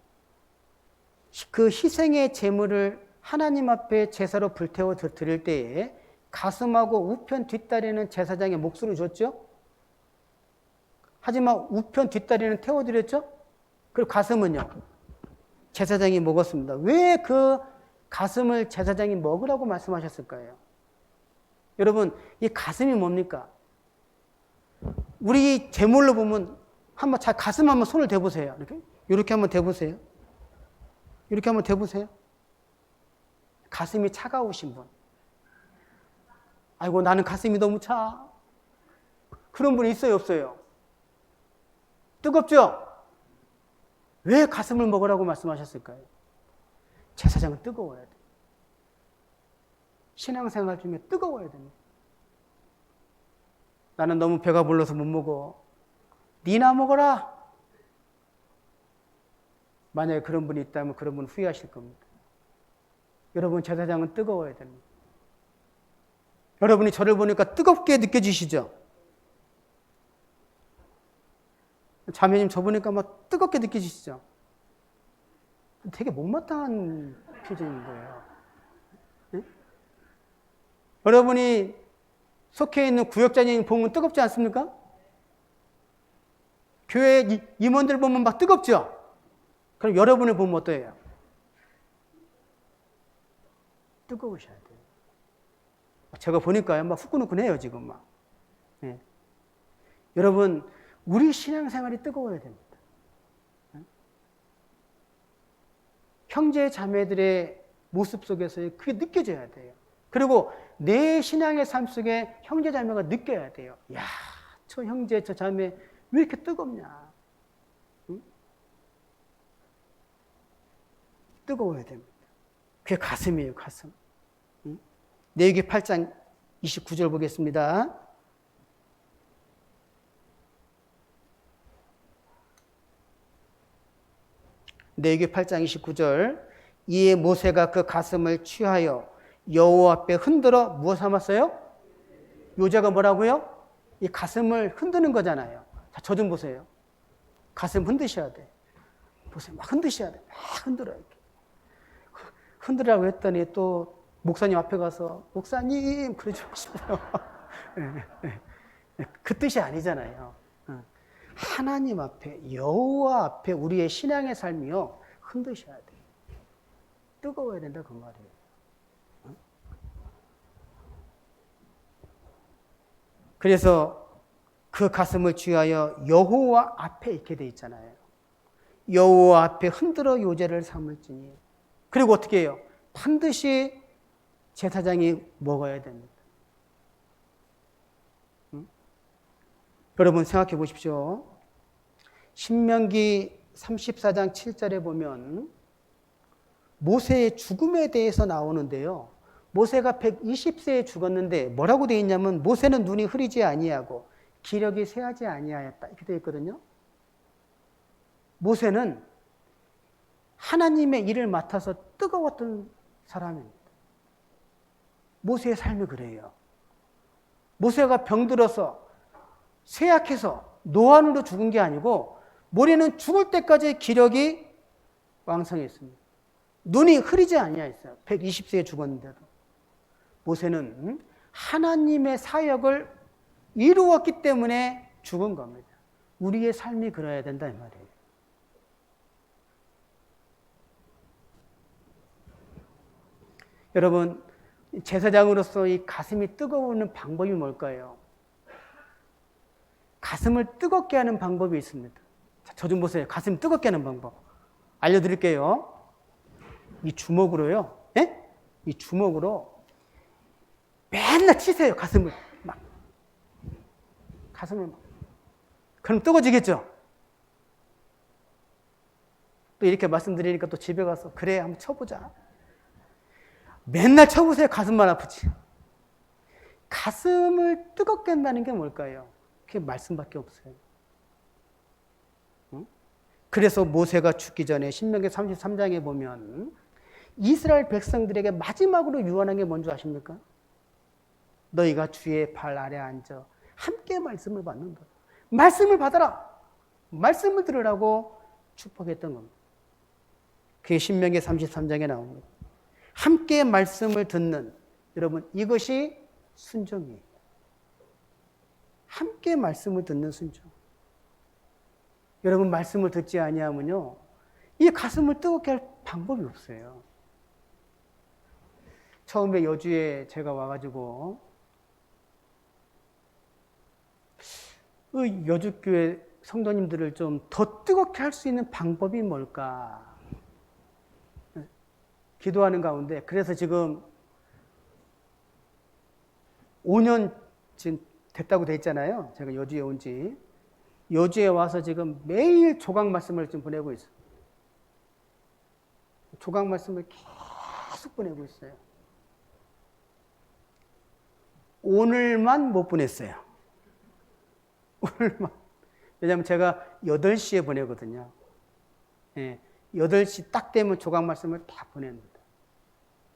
그 희생의 제물을 하나님 앞에 제사로 불태워 드릴 때에 가슴하고 우편 뒷다리는 제사장의 몫으로 줬죠. 하지만 우편 뒷다리는 태워드렸죠. 그리고 가슴은요 제사장이 먹었습니다. 왜 그 가슴을 제사장이 먹으라고 말씀하셨을까요? 여러분, 이 가슴이 뭡니까? 우리 제물로 보면 한번 가슴 한번 손을 대보세요. 이렇게 한번 대보세요. 이렇게 한번 대보세요. 가슴이 차가우신 분. 아이고, 나는 가슴이 너무 차. 그런 분 있어요, 없어요? 뜨겁죠? 왜 가슴을 먹으라고 말씀하셨을까요? 제사장은 뜨거워야 돼. 신앙생활 중에 뜨거워야 됩니다. 나는 너무 배가 불러서 못 먹어. 니나 먹어라. 만약에 그런 분이 있다면 그런 분은 후회하실 겁니다. 여러분, 제사장은 뜨거워야 됩니다. 여러분이 저를 보니까 뜨겁게 느껴지시죠? 자매님 저 보니까 막 뜨겁게 느껴지시죠? 되게 못마땅한 표정인 거예요. 네? 여러분이 속해 있는 구역장님 보면 뜨겁지 않습니까? 교회 임원들 보면 막 뜨겁죠? 그럼 여러분을 보면 어떠해요? 뜨거우셔야 돼요. 제가 보니까요, 막 후끈후끈해요, 지금 막. 네. 여러분, 우리 신앙생활이 뜨거워야 됩니다. 네? 형제 자매들의 모습 속에서 그게 느껴져야 돼요. 그리고 내 신앙의 삶 속에 형제 자매가 느껴야 돼요. 야, 저 형제, 저 자매 왜 이렇게 뜨겁냐? 응? 뜨거워야 됩니다. 그게 가슴이에요, 가슴. 응? 레위기 8장 29절 보겠습니다. 레위기 8장 29절. 이에 모세가 그 가슴을 취하여 여호와 앞에 흔들어 무엇 삼았어요? 요제가 뭐라고요? 이 가슴을 흔드는 거잖아요. 자, 저 좀 보세요. 가슴 흔드셔야 돼. 보세요. 막 흔드셔야 돼. 막 흔들어요. 이렇게. 흔들라고 했더니 또 목사님 앞에 가서 목사님 그러지 마시고요. 그 뜻이 아니잖아요. 하나님 앞에 여호와 앞에 우리의 신앙의 삶이요 흔드셔야 돼. 뜨거워야 된다 그 말이에요. 그래서 그 가슴을 취하여 여호와 앞에 있게 돼 있잖아요. 여호와 앞에 흔들어 요제를 삼을지니. 그리고 어떻게 해요? 반드시 제사장이 먹어야 됩니다. 여러분 생각해 보십시오. 신명기 34장 7절에 보면 모세의 죽음에 대해서 나오는데요. 모세가 120세에 죽었는데 뭐라고 되어 있냐면 모세는 눈이 흐리지 아니하고 기력이 쇠하지 아니하였다. 이렇게 되어 있거든요. 모세는 하나님의 일을 맡아서 뜨거웠던 사람입니다. 모세의 삶이 그래요. 모세가 병들어서 쇠약해서 노안으로 죽은 게 아니고 모세는 죽을 때까지 기력이 왕성했습니다. 눈이 흐리지 아니하였어요. 120세에 죽었는데도. 모세는 하나님의 사역을 이루었기 때문에 죽은 겁니다. 우리의 삶이 그래야 된다 이 말이에요. 여러분, 제사장으로서 이 가슴이 뜨거우는 방법이 뭘까요? 가슴을 뜨겁게 하는 방법이 있습니다. 저 좀 보세요. 가슴 뜨겁게 하는 방법. 알려드릴게요. 이 주먹으로요. 예? 이 주먹으로 맨날 치세요. 가슴을 막. 가슴을 막. 그럼 뜨거워지겠죠? 또 이렇게 말씀드리니까 또 집에 가서 그래 한번 쳐보자. 맨날 쳐보세요. 가슴만 아프지. 가슴을 뜨겁게 한다는 게 뭘까요? 그게 말씀밖에 없어요. 응? 그래서 모세가 죽기 전에 신명기 33장에 보면 이스라엘 백성들에게 마지막으로 유언한 게 뭔지 아십니까? 너희가 주의 발 아래 앉아 함께 말씀을 받는다. 말씀을 받아라. 말씀을 들으라고 축복했던 겁니다. 그게 신명기 33장에 나옵니다. 함께 말씀을 듣는, 여러분 이것이 순종이에요. 함께 말씀을 듣는 순종. 여러분 말씀을 듣지 아니하면요 이 가슴을 뜨겁게 할 방법이 없어요. 처음에 여주에 제가 와가지고 여주교회 성도님들을 좀 더 뜨겁게 할 수 있는 방법이 뭘까 기도하는 가운데, 그래서 지금 5년 지금 됐다고 돼 있잖아요. 제가 여주에 온 지. 여주에 와서 지금 매일 조각 말씀을 좀 보내고 있어요. 조각 말씀을 계속 보내고 있어요. 오늘만 못 보냈어요. 오늘만. 왜냐하면 제가 8시에 보내거든요. 예, 8시 딱 되면 조각 말씀을 다 보냅니다.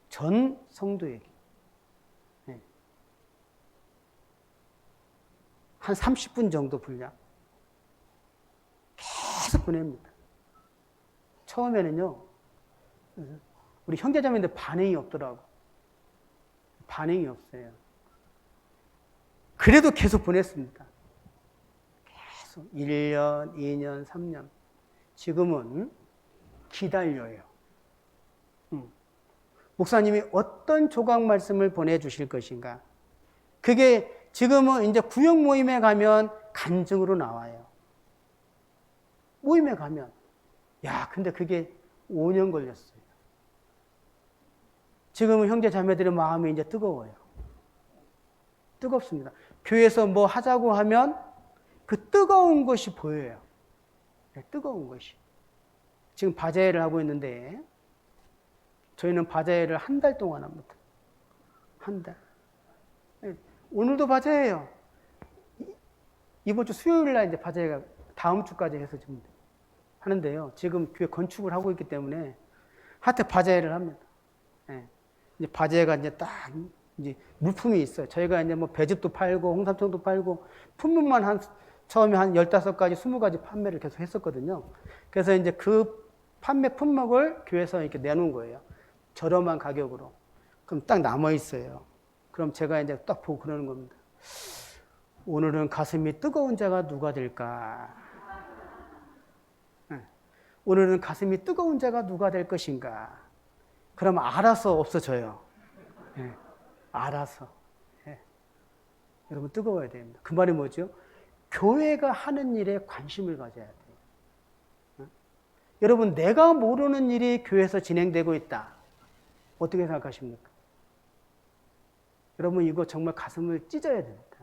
전 성도에게. 예. 한 30분 정도 분량. 계속 보냅니다. 처음에는요, 우리 형제자매인데 반응이 없더라고. 반응이 없어요. 그래도 계속 보냈습니다. 계속 1년, 2년, 3년. 지금은 기다려요. 목사님이 어떤 조각 말씀을 보내주실 것인가. 그게 지금은 이제 구역 모임에 가면 간증으로 나와요. 모임에 가면. 야, 근데 그게 5년 걸렸어요. 지금은 형제 자매들의 마음이 이제 뜨거워요. 뜨겁습니다. 교회에서 뭐 하자고 하면 그 뜨거운 것이 보여요. 뜨거운 것이. 지금 바자회를 하고 있는데 저희는 바자회를 한 달 동안 합니다. 한 달. 오늘도 바자회예요. 이번 주 수요일 날 이제 바자회가 다음 주까지 해서 좀 하는데요. 지금 교회 건축을 하고 있기 때문에 하여튼 바자회를 합니다. 예. 이제 바자회가 이제 딱 이제 물품이 있어요. 저희가 이제 뭐 배즙도 팔고 홍삼청도 팔고 품목만 처음에 한 15가지, 20가지 판매를 계속 했었거든요. 그래서 이제 그 판매 품목을 교회에서 이렇게 내놓은 거예요. 저렴한 가격으로. 그럼 딱 남아 있어요. 그럼 제가 이제 딱 보고 그러는 겁니다. 오늘은 가슴이 뜨거운 자가 누가 될까? 오늘은 가슴이 뜨거운 자가 누가 될 것인가? 그럼 알아서 없어져요. 네, 알아서. 네. 여러분 뜨거워야 됩니다. 그 말이 뭐죠? 교회가 하는 일에 관심을 가져야 돼요. 여러분 내가 모르는 일이 교회에서 진행되고 있다. 어떻게 생각하십니까? 여러분 이거 정말 가슴을 찢어야 됩니다.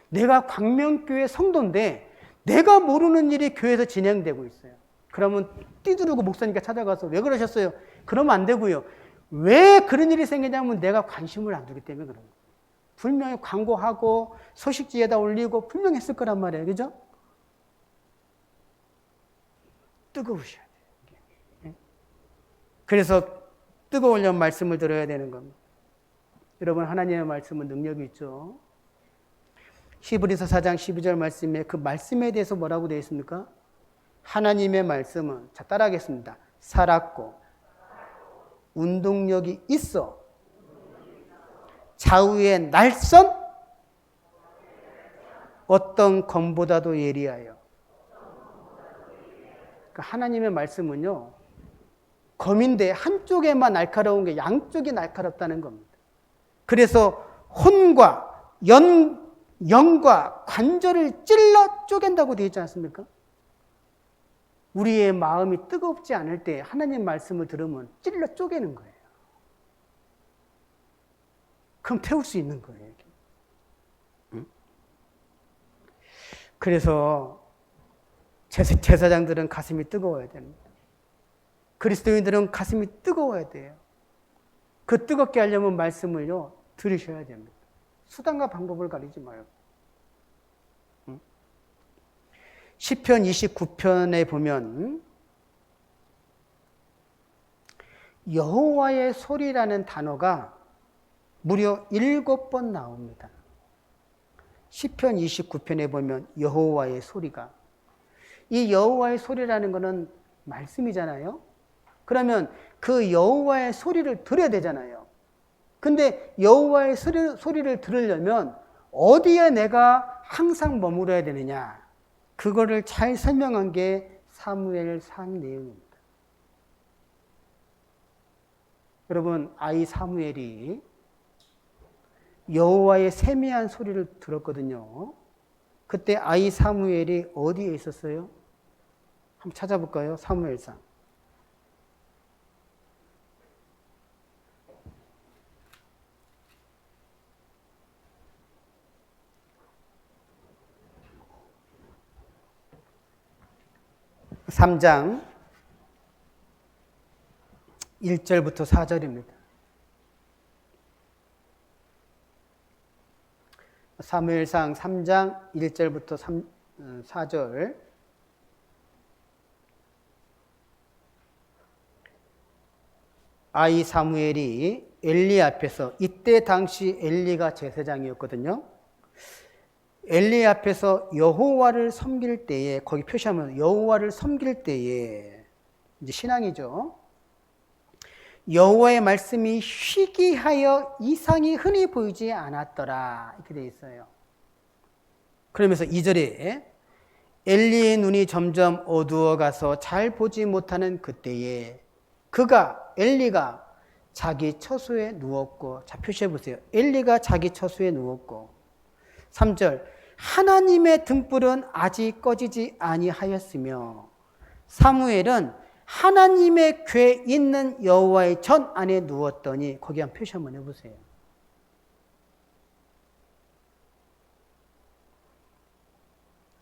내가 광명교회 성도인데 내가 모르는 일이 교회에서 진행되고 있어요. 그러면 띠두르고 목사님께 찾아가서 왜 그러셨어요? 그러면 안 되고요. 왜 그런 일이 생기냐면 내가 관심을 안 두기 때문에 그런 거예요. 분명히 광고하고 소식지에다 올리고 분명히 했을 거란 말이에요. 그죠? 뜨거우셔야 돼요. 그래서 뜨거우려면 말씀을 들어야 되는 겁니다. 여러분 하나님의 말씀은 능력이 있죠. 히브리서 4장 12절 말씀에 그 말씀에 대해서 뭐라고 되어 있습니까? 하나님의 말씀은 자 따라하겠습니다. 살았고 운동력이 있어 좌우의 날선 어떤 검보다도 예리하여. 그러니까 하나님의 말씀은요 검인데 한쪽에만 날카로운 게 양쪽이 날카롭다는 겁니다. 그래서 혼과 영과 관절을 찔러 쪼갠다고 되어 있지 않습니까? 우리의 마음이 뜨겁지 않을 때 하나님 말씀을 들으면 찔러 쪼개는 거예요. 그럼 태울 수 있는 거예요. 응? 그래서 제사장들은 가슴이 뜨거워야 됩니다. 그리스도인들은 가슴이 뜨거워야 돼요. 그 뜨겁게 하려면 말씀을요 들으셔야 됩니다. 수단과 방법을 가리지 말고. 시편 29편에 보면 여호와의 소리라는 단어가 무려 7번 나옵니다. 시편 29편에 보면 여호와의 소리가. 이 여호와의 소리라는 것은 말씀이잖아요. 그러면 그 여호와의 소리를 들어야 되잖아요. 근데 여호와의 소리를 들으려면 어디에 내가 항상 머물러야 되느냐? 그거를 잘 설명한 게 사무엘상 내용입니다. 여러분, 아이 사무엘이 여호와의 세미한 소리를 들었거든요. 그때 아이 사무엘이 어디에 있었어요? 한번 찾아볼까요? 사무엘상. (3장) 1절부터 4절입니다. 사무엘상 3장 1절부터 4절. 아이 사무엘이 엘리 앞에서, 이때 당시 엘리가 제사장이었거든요. 엘리 앞에서 여호와를 섬길 때에, 거기 표시하면 여호와를 섬길 때에, 이제 신앙이죠. 여호와의 말씀이 희귀하여 이상이 흔히 보이지 않았더라, 이렇게 되어 있어요. 그러면서 2절에 엘리의 눈이 점점 어두워가서 잘 보지 못하는 그때에 엘리가 자기 처소에 누웠고, 자 표시해 보세요. 엘리가 자기 처소에 누웠고. 3절 하나님의 등불은 아직 꺼지지 아니하였으며 사무엘은 하나님의 궤 있는 여호와의 전 안에 누웠더니, 거기 한 표시 한번 해보세요.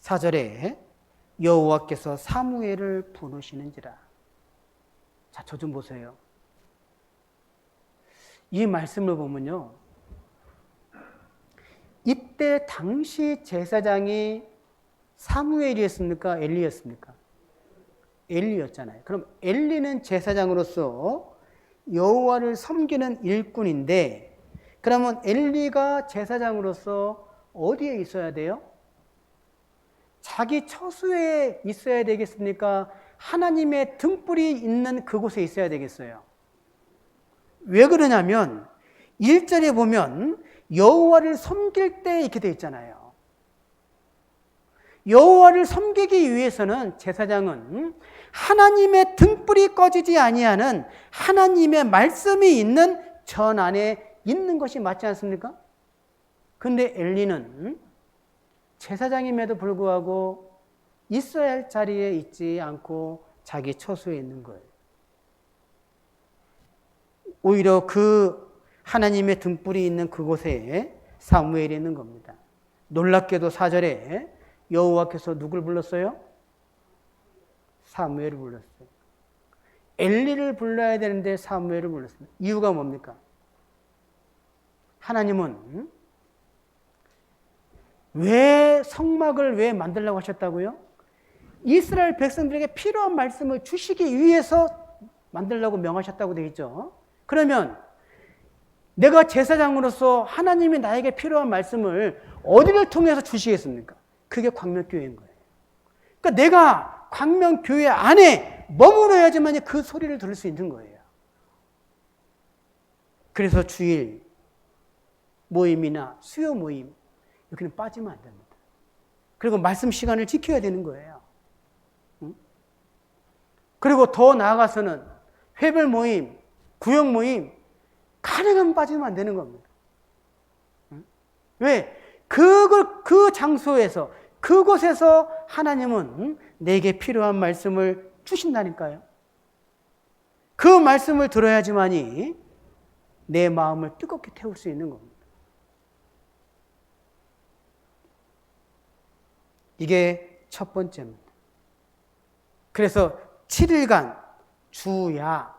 사절에 여호와께서 사무엘을 부르시는지라. 자, 저 좀 보세요. 이 말씀을 보면요, 이때 당시 제사장이 사무엘이었습니까? 엘리였습니까? 엘리였잖아요. 그럼 엘리는 제사장으로서 여호와를 섬기는 일꾼인데, 그러면 엘리가 제사장으로서 어디에 있어야 돼요? 자기 처소에 있어야 되겠습니까? 하나님의 등불이 있는 그곳에 있어야 되겠어요. 왜 그러냐면 1절에 보면 여호와를 섬길 때 이렇게 되어 있잖아요. 여호와를 섬기기 위해서는 제사장은 하나님의 등불이 꺼지지 아니하는 하나님의 말씀이 있는 전 안에 있는 것이 맞지 않습니까? 근데 엘리는 제사장임에도 불구하고 있어야 할 자리에 있지 않고 자기 처소에 있는 거예요. 오히려 그 하나님의 등불이 있는 그곳에 사무엘이 있는 겁니다. 놀랍게도 4절에 여호와께서 누굴 불렀어요? 사무엘을 불렀어요. 엘리를 불러야 되는데 사무엘을 불렀습니다. 이유가 뭡니까? 하나님은 왜 성막을 왜 만들려고 하셨다고요? 이스라엘 백성들에게 필요한 말씀을 주시기 위해서 만들려고 명하셨다고 되어 있죠. 그러면 내가 제사장으로서 하나님이 나에게 필요한 말씀을 어디를 통해서 주시겠습니까? 그게 광명교회인 거예요. 그러니까 내가 광명교회 안에 머물러야지만 그 소리를 들을 수 있는 거예요. 그래서 주일 모임이나 수요 모임, 여기는 빠지면 안 됩니다. 그리고 말씀 시간을 지켜야 되는 거예요. 그리고 더 나아가서는 회별 모임, 구역 모임, 가능하면 빠지면 안 되는 겁니다. 왜? 그 장소에서, 그곳에서 하나님은 내게 필요한 말씀을 주신다니까요. 그 말씀을 들어야지만이 내 마음을 뜨겁게 태울 수 있는 겁니다. 이게 첫 번째입니다. 그래서 7일간 주야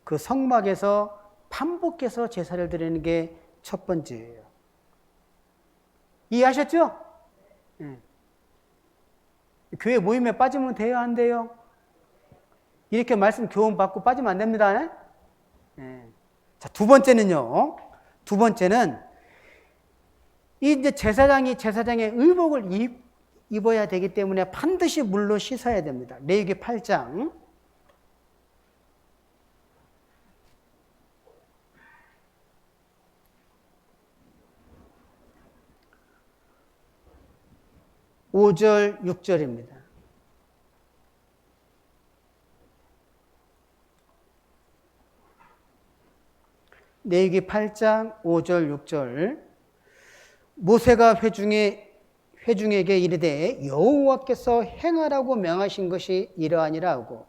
그 성막에서 반복해서 제사를 드리는 게 첫 번째예요. 이해하셨죠? 네. 교회 모임에 빠지면 돼요, 안 돼요? 이렇게 말씀 교훈 받고 빠지면 안 됩니다. 네. 자, 두 번째는요. 두 번째는 이제 제사장이 제사장의 의복을 입어야 되기 때문에 반드시 물로 씻어야 됩니다. 레위기 8장 5절 6절입니다. 레위기 8장 5절 6절 모세가 회중에게 이르되 여호와께서 행하라고 명하신 것이 이러하니라 하고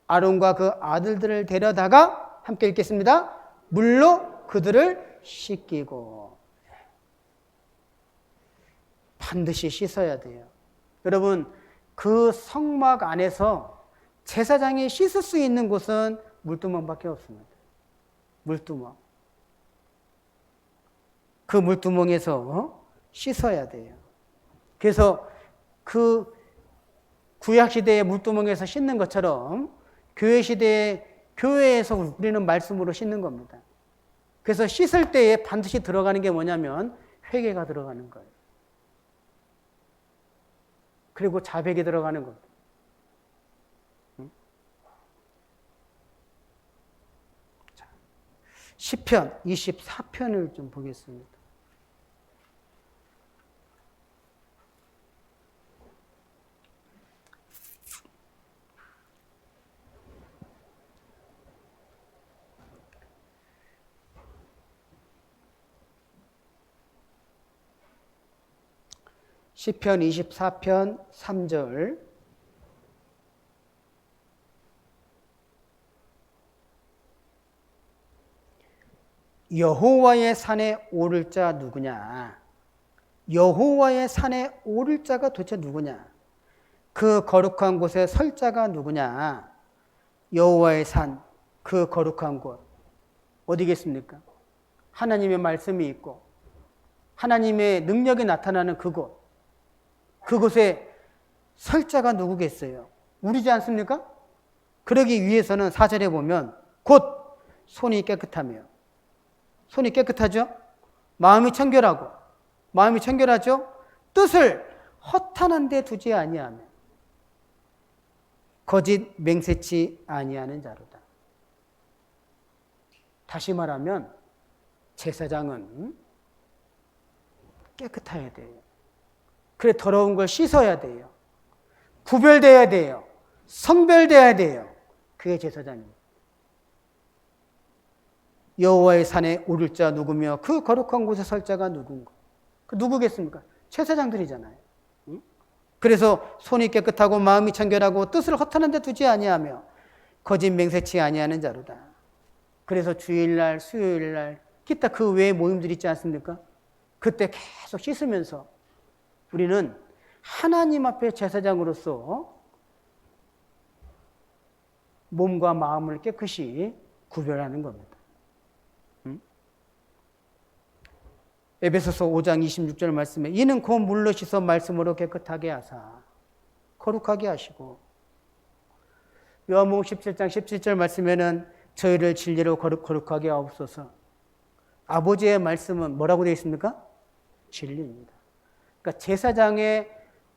아론과 그 아들들을 데려다가 함께 읽겠습니다. 물로 그들을 씻기고. 반드시 씻어야 돼요. 여러분, 그 성막 안에서 제사장이 씻을 수 있는 곳은 물두멍밖에 없습니다. 물두멍. 그 물두멍에서 씻어야 돼요. 그래서 그 구약시대의 물두멍에서 씻는 것처럼 교회시대의 교회에서 우리는 말씀으로 씻는 겁니다. 그래서 씻을 때에 반드시 들어가는 게 뭐냐면 회개가 들어가는 거예요. 그리고 자백이 들어가는 겁니다. 자, 시편 24편을 좀 보겠습니다. 시편 24편 3절. 여호와의 산에 오를 자 누구냐? 여호와의 산에 오를 자가 도대체 누구냐? 그 거룩한 곳에 설 자가 누구냐? 여호와의 산, 그 거룩한 곳 어디겠습니까? 하나님의 말씀이 있고 하나님의 능력이 나타나는 그곳, 그곳에 설 자가 누구겠어요? 우리지 않습니까? 그러기 위해서는 4절에 보면 곧 손이 깨끗하며, 손이 깨끗하죠? 마음이 청결하죠? 뜻을 허탄한 데 두지 아니하며 거짓 맹세치 아니하는 자로다. 다시 말하면 제사장은 깨끗해야 돼요. 그래 더러운 걸 씻어야 돼요. 구별돼야 돼요. 성별돼야 돼요. 그게 제사장입니다. 여호와의 산에 오를 자 누구며 그 거룩한 곳에 설 자가 누군가? 그 누구겠습니까? 제사장들이잖아요. 그래서 손이 깨끗하고 마음이 청결하고 뜻을 허탄한 데 두지 아니하며 거짓 맹세치 아니하는 자로다. 그래서 주일날, 수요일날 기타 그 외에 모임들 있지 않습니까? 그때 계속 씻으면서 우리는 하나님 앞에 제사장으로서 몸과 마음을 깨끗이 구별하는 겁니다. 에베소서 5장 26절 말씀에 이는 곧 물로 씻어 말씀으로 깨끗하게 하사 거룩하게 하시고, 요한복음 17장 17절 말씀에는 저희를 진리로 거룩하게 하옵소서. 아버지의 말씀은 뭐라고 되어 있습니까? 진리입니다. 그러니까 제사장의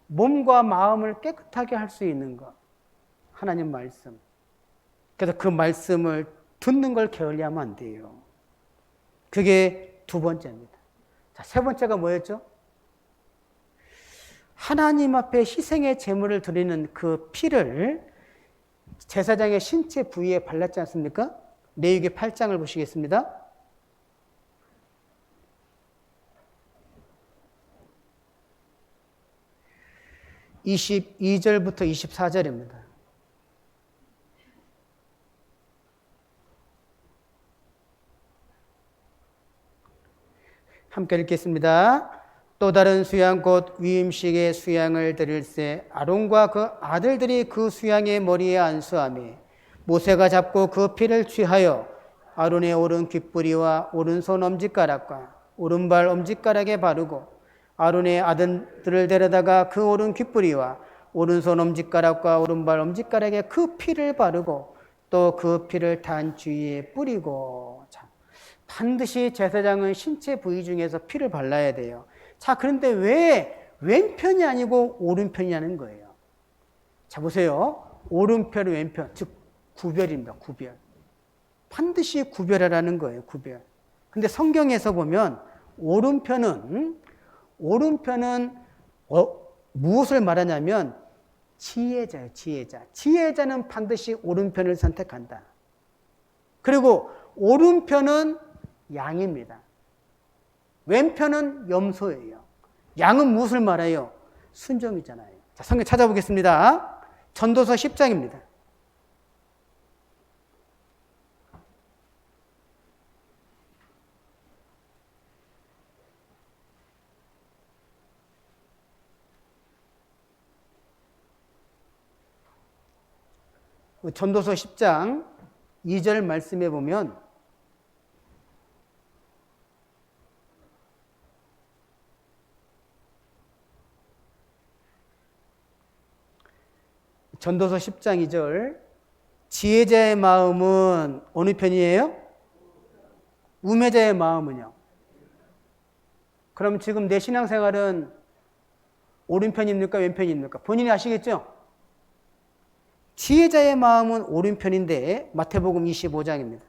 몸과 마음을 깨끗하게 할 수 있는 것, 하나님 말씀. 그래서 그 말씀을 듣는 걸 게을리하면 안 돼요. 그게 두 번째입니다. 자, 세 번째가 뭐였죠? 하나님 앞에 희생의 제물을 드리는 그 피를 제사장의 신체 부위에 발랐지 않습니까? 레위기 8장을 보시겠습니다. (22절부터 24절입니다) 함께 읽겠습니다. 또 다른 수양 곧 위임식의 수양을 드릴새 아론과 그 아들들이 그 수양의 머리에 안수하며 모세가 잡고 그 피를 취하여 아론의 오른 귓뿌리와 오른손 엄지가락과 오른발 엄지가락에 바르고 아론의 아들들을 데려다가 그 오른 귓뿌리와 오른손 엄지가락과 오른발 엄지가락에 그 피를 바르고 또 그 피를 단 주위에 뿌리고. 자, 반드시 제사장은 신체 부위 중에서 피를 발라야 돼요. 자, 그런데 왜 왼편이 아니고 오른편이냐는 거예요. 자, 보세요. 오른편, 왼편, 즉 구별입니다. 구별. 반드시 구별하라는 거예요. 구별. 근데 성경에서 보면 오른편은 무엇을 말하냐면 지혜자예요. 지혜자. 지혜자는 반드시 오른편을 선택한다. 그리고 오른편은 양입니다. 왼편은 염소예요. 양은 무엇을 말해요? 순종이잖아요. 자, 성경 찾아보겠습니다. 전도서 10장입니다. 전도서 10장 2절 말씀해 보면 전도서 10장 2절 지혜자의 마음은 어느 편이에요? 우매자의 마음은요? 그럼 지금 내 신앙생활은 오른편입니까? 왼편입니까? 본인이 아시겠죠? 지혜자의 마음은 오른편인데 마태복음 25장입니다.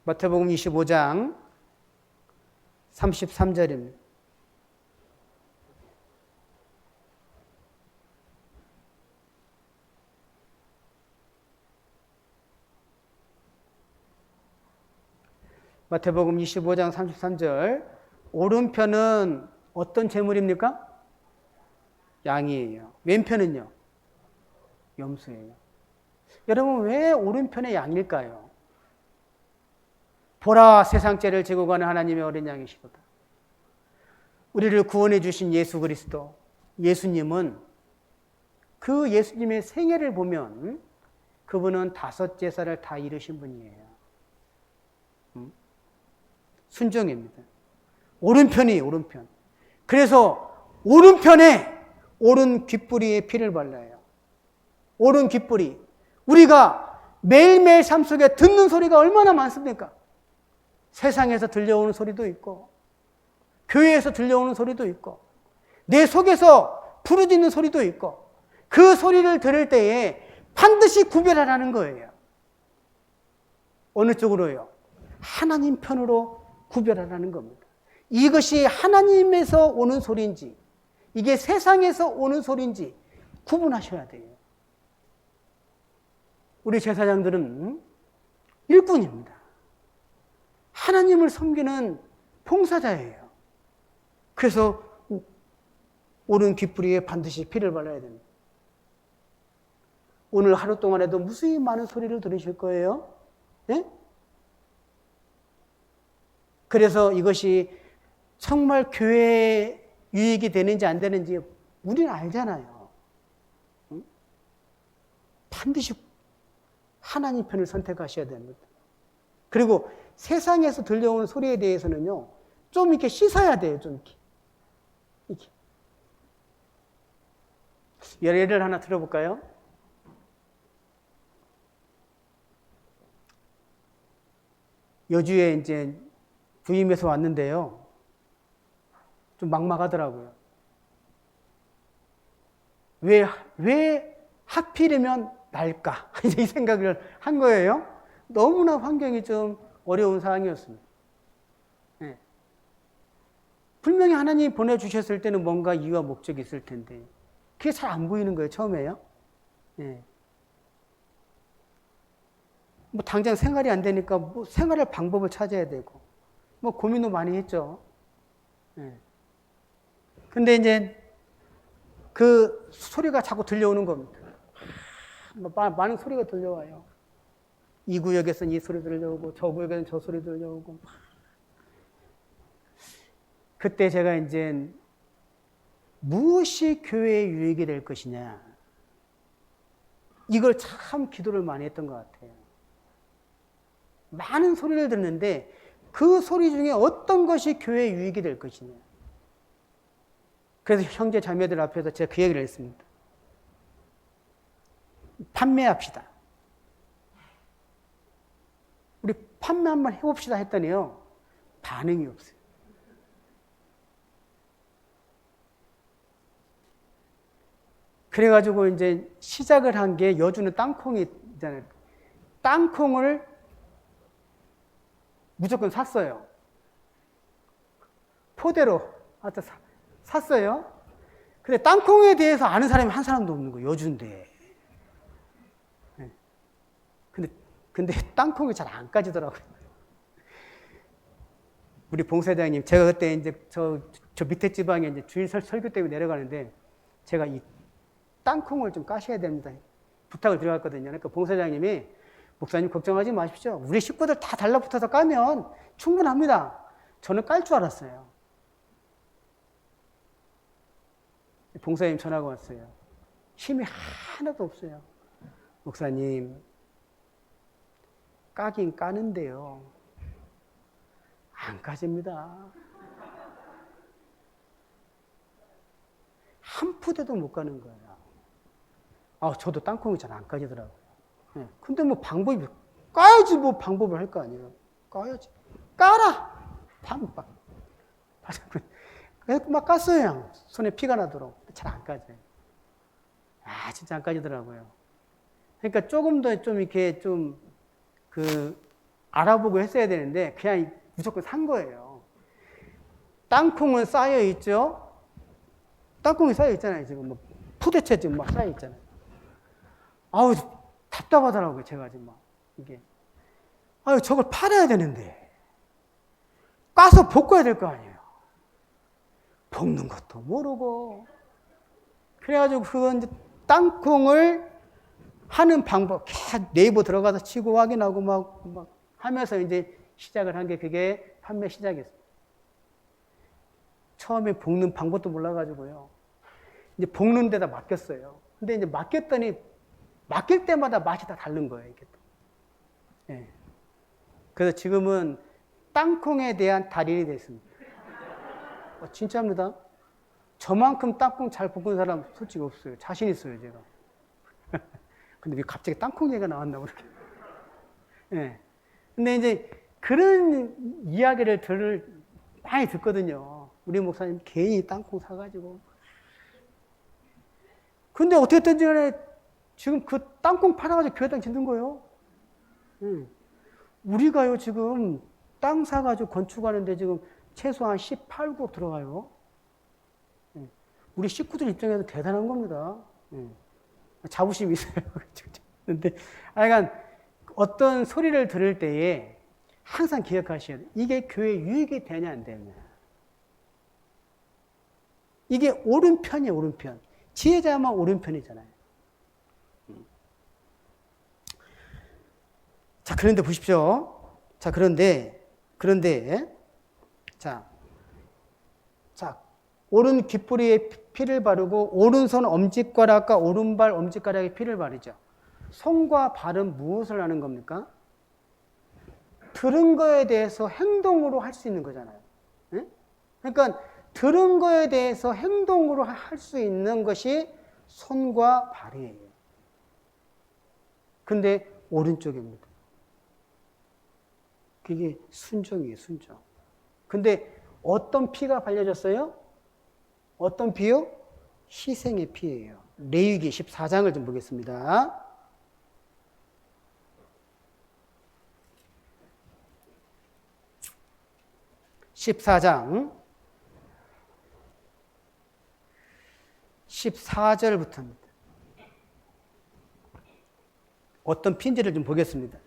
마태복음 25장 33절입니다. 마태복음 25장 33절 오른편은 어떤 재물입니까? 양이에요. 왼편은요? 염소예요. 여러분 왜 오른편에 양일까요? 보라 세상죄를 지고 가는 하나님의 어린 양이시로다. 우리를 구원해 주신 예수 그리스도 예수님은 그 예수님의 생애를 보면 그분은 5제사를 다 이루신 분이에요. 순종입니다. 오른편이 오른편. 그래서 오른편에 오른 귓불이에 피를 발라요. 오른 귓불이. 우리가 매일매일 삶 속에 듣는 소리가 얼마나 많습니까? 세상에서 들려오는 소리도 있고 교회에서 들려오는 소리도 있고 내 속에서 부르짖는 소리도 있고 그 소리를 들을 때에 반드시 구별하라는 거예요. 어느 쪽으로요? 하나님 편으로 구별하라는 겁니다. 이것이 하나님에서 오는 소리인지 이게 세상에서 오는 소리인지 구분하셔야 돼요. 우리 제사장들은 일꾼입니다. 하나님을 섬기는 봉사자예요. 그래서 오른 귓불이에 반드시 피를 발라야 됩니다. 오늘 하루 동안에도 무수히 많은 소리를 들으실 거예요. 네? 그래서 이것이 정말 교회에 유익이 되는지 안 되는지 우리는 알잖아요. 응? 반드시 하나님 편을 선택하셔야 됩니다. 그리고 세상에서 들려오는 소리에 대해서는요, 좀 이렇게 씻어야 돼요, 좀 이렇게. 예를 하나 들어볼까요? 여주에 이제 부임해서 왔는데요. 좀 막막하더라고요. 왜 하필이면 날까? 이제 이 생각을 한 거예요. 너무나 환경이 좀 어려운 상황이었습니다. 네. 분명히 하나님이 보내주셨을 때는 뭔가 이유와 목적이 있을 텐데 그게 잘 안 보이는 거예요, 처음에요. 네. 뭐 당장 생활이 안 되니까 뭐 생활할 방법을 찾아야 되고 뭐 고민도 많이 했죠. 네. 근데 이제 그 소리가 자꾸 들려오는 겁니다. 많은 소리가 들려와요. 이 구역에서는 이 소리 들려오고 저 구역에서는 저 소리 들려오고. 그때 제가 이제 무엇이 교회의 유익이 될 것이냐 이걸 참 기도를 많이 했던 것 같아요. 많은 소리를 듣는데 그 소리 중에 어떤 것이 교회의 유익이 될 것이냐. 그래서 형제 자매들 앞에서 제가 그 얘기를 했습니다. 판매합시다. 우리 판매 한번 해봅시다 했더니요. 반응이 없어요. 그래가지고 이제 시작을 한 게 여주는 땅콩이 있잖아요. 땅콩을 무조건 샀어요. 포대로 샀어요. 근데 땅콩에 대해서 아는 사람이 한 사람도 없는 거예요. 여주인데. 근데 땅콩이 잘 안 까지더라고요. 우리 봉사장님, 제가 그때 이제 저 밑에 지방에 이제 주일 설교 때문에 내려가는데 제가 이 땅콩을 좀 까셔야 됩니다. 부탁을 드려갔거든요. 그러니까 봉사장님이 목사님 걱정하지 마십시오. 우리 식구들 다 달라붙어서 까면 충분합니다. 저는 깔 줄 알았어요. 봉사님 전화가 왔어요. 힘이 하나도 없어요. 목사님, 까긴 까는데요. 안 까집니다. 한 푸대도 못 까는 거예요. 저도 땅콩이 잘 안 까지더라고요. 근데 뭐 방법이, 까야지 뭐 방법을 할 거 아니에요. 까야지. 까라! 팡팡. 그래서 막 깠어요. 손에 피가 나도록. 잘 안 까져요. 진짜 안 까지더라고요. 그러니까 조금 더 좀 이렇게 알아보고 했어야 되는데, 그냥 무조건 산 거예요. 땅콩은 쌓여 있죠? 땅콩이 쌓여 있잖아요. 지금 푸대째 지금 막 쌓여 있잖아요. 답답하더라고요. 제가 지금 이게. 저걸 팔아야 되는데. 까서 볶아야 될 거 아니에요. 볶는 것도 모르고. 그래가지고 그건 이제 땅콩을 하는 방법, 네이버 들어가서 치고 확인하고 막 하면서 이제 시작을 한 게 그게 판매 시작이었어요. 처음에 볶는 방법도 몰라가지고요. 이제 볶는 데다 맡겼어요. 근데 이제 맡겼더니 맡길 때마다 맛이 다 다른 거예요. 이게 또. 네. 그래서 지금은 땅콩에 대한 달인이 됐습니다. 진짜입니다. 저만큼 땅콩 잘 볶은 사람 솔직히 없어요. 자신 있어요, 제가. 근데 왜 갑자기 땅콩 얘기가 나왔나, 그렇게. 네. 근데 이제 그런 이야기를 많이 듣거든요. 우리 목사님 괜히 땅콩 사가지고. 근데 어떻게든지 간에 지금 그 땅콩 팔아가지고 교회당 짓는 거예요. 우리가요, 지금 땅 사가지고 건축하는데 지금 최소한 18억 들어가요. 우리 식구들 입장에서 대단한 겁니다. 자부심이 있어요. 근데, 하여간 어떤 소리를 들을 때에 항상 기억하셔야 돼요. 이게 교회 유익이 되냐, 안 되냐. 이게 오른편이에요, 오른편. 지혜자만 오른편이잖아요. 자, 그런데 보십시오. 자, 그런데, 자, 오른 귓불이에 피를 바르고, 오른손 엄지가락과 오른발 엄지가락에 피를 바르죠. 손과 발은 무엇을 하는 겁니까? 들은 거에 대해서 행동으로 할 수 있는 거잖아요. 네? 그러니까, 들은 거에 대해서 행동으로 할 수 있는 것이 손과 발이에요. 근데, 오른쪽입니다. 그게 순종이에요, 순종. 근데, 어떤 피가 발려졌어요? 어떤 피요? 희생의 피예요. 레위기 14장을 좀 보겠습니다. (14장) 14절부터입니다. 어떤 피인지를 좀 보겠습니다.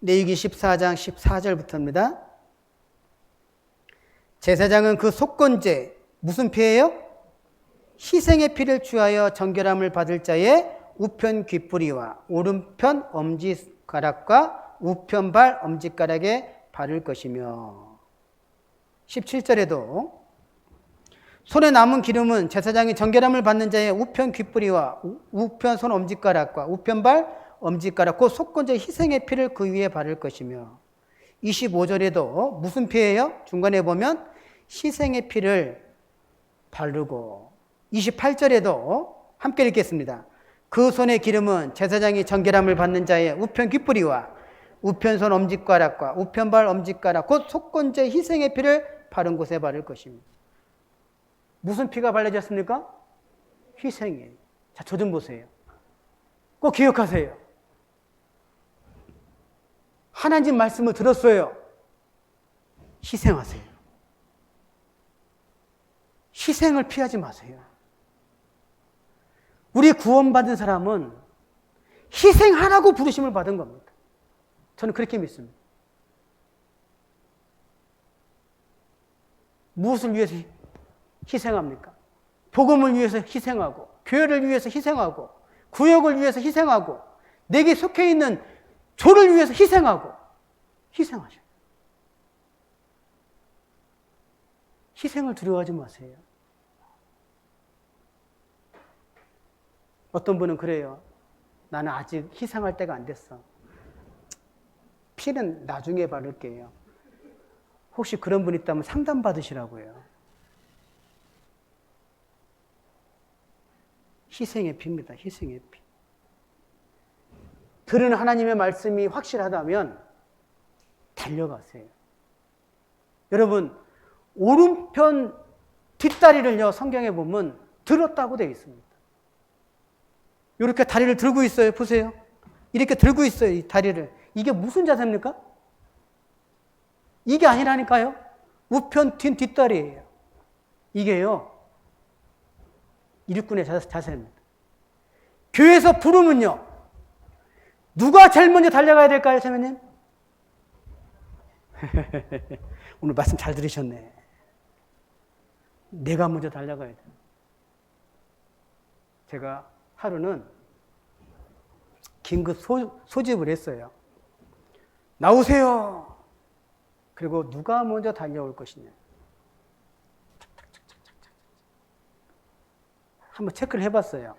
레위기 14장 14절부터입니다. 제사장은 그 속건제, 무슨 피예요? 희생의 피를 취하여 정결함을 받을 자의 우편 귓부리와 오른편 엄지가락과 우편발 엄지가락에 바를 것이며 17절에도 손에 남은 기름은 제사장이 정결함을 받는 자의 우편 귓부리와 우편 손 엄지가락과 우편발 엄지가락 곧 속건제 희생의 피를 그 위에 바를 것이며 25절에도 무슨 피예요? 중간에 보면 희생의 피를 바르고 28절에도 함께 읽겠습니다. 그 손의 기름은 제사장이 정결함을 받는 자의 우편 귓부리와 우편손 엄지가락과 우편발 엄지가락 곧 속건제 희생의 피를 바른 곳에 바를 것입니다. 무슨 피가 발라졌습니까? 희생이에요. 자, 저 좀 보세요. 꼭 기억하세요. 하나님 말씀을 들었어요. 희생하세요. 희생을 피하지 마세요. 우리 구원받은 사람은 희생하라고 부르심을 받은 겁니다. 저는 그렇게 믿습니다. 무엇을 위해서 희생합니까? 복음을 위해서 희생하고, 교회를 위해서 희생하고, 구역을 위해서 희생하고, 내게 속해 있는 조를 위해서 희생하고, 희생하셔요. 희생을 두려워하지 마세요. 어떤 분은 그래요. 나는 아직 희생할 때가 안 됐어. 피는 나중에 바를게요. 혹시 그런 분 있다면 상담 받으시라고요. 희생의 피입니다. 희생의 피. 들은 하나님의 말씀이 확실하다면 달려가세요. 여러분, 오른편 뒷다리를요, 성경에 보면 들었다고 되어 있습니다. 이렇게 다리를 들고 있어요. 보세요. 이렇게 들고 있어요. 이 다리를. 이게 무슨 자세입니까? 이게 아니라니까요. 우편 뒷다리예요. 이게요. 일꾼의 자세입니다. 교회에서 부르면요. 누가 제일 먼저 달려가야 될까요, 선생님? 오늘 말씀 잘 들으셨네. 내가 먼저 달려가야 돼. 제가 하루는 긴급 소집을 했어요. 나오세요. 그리고 누가 먼저 달려올 것이냐. 한번 체크를 해봤어요.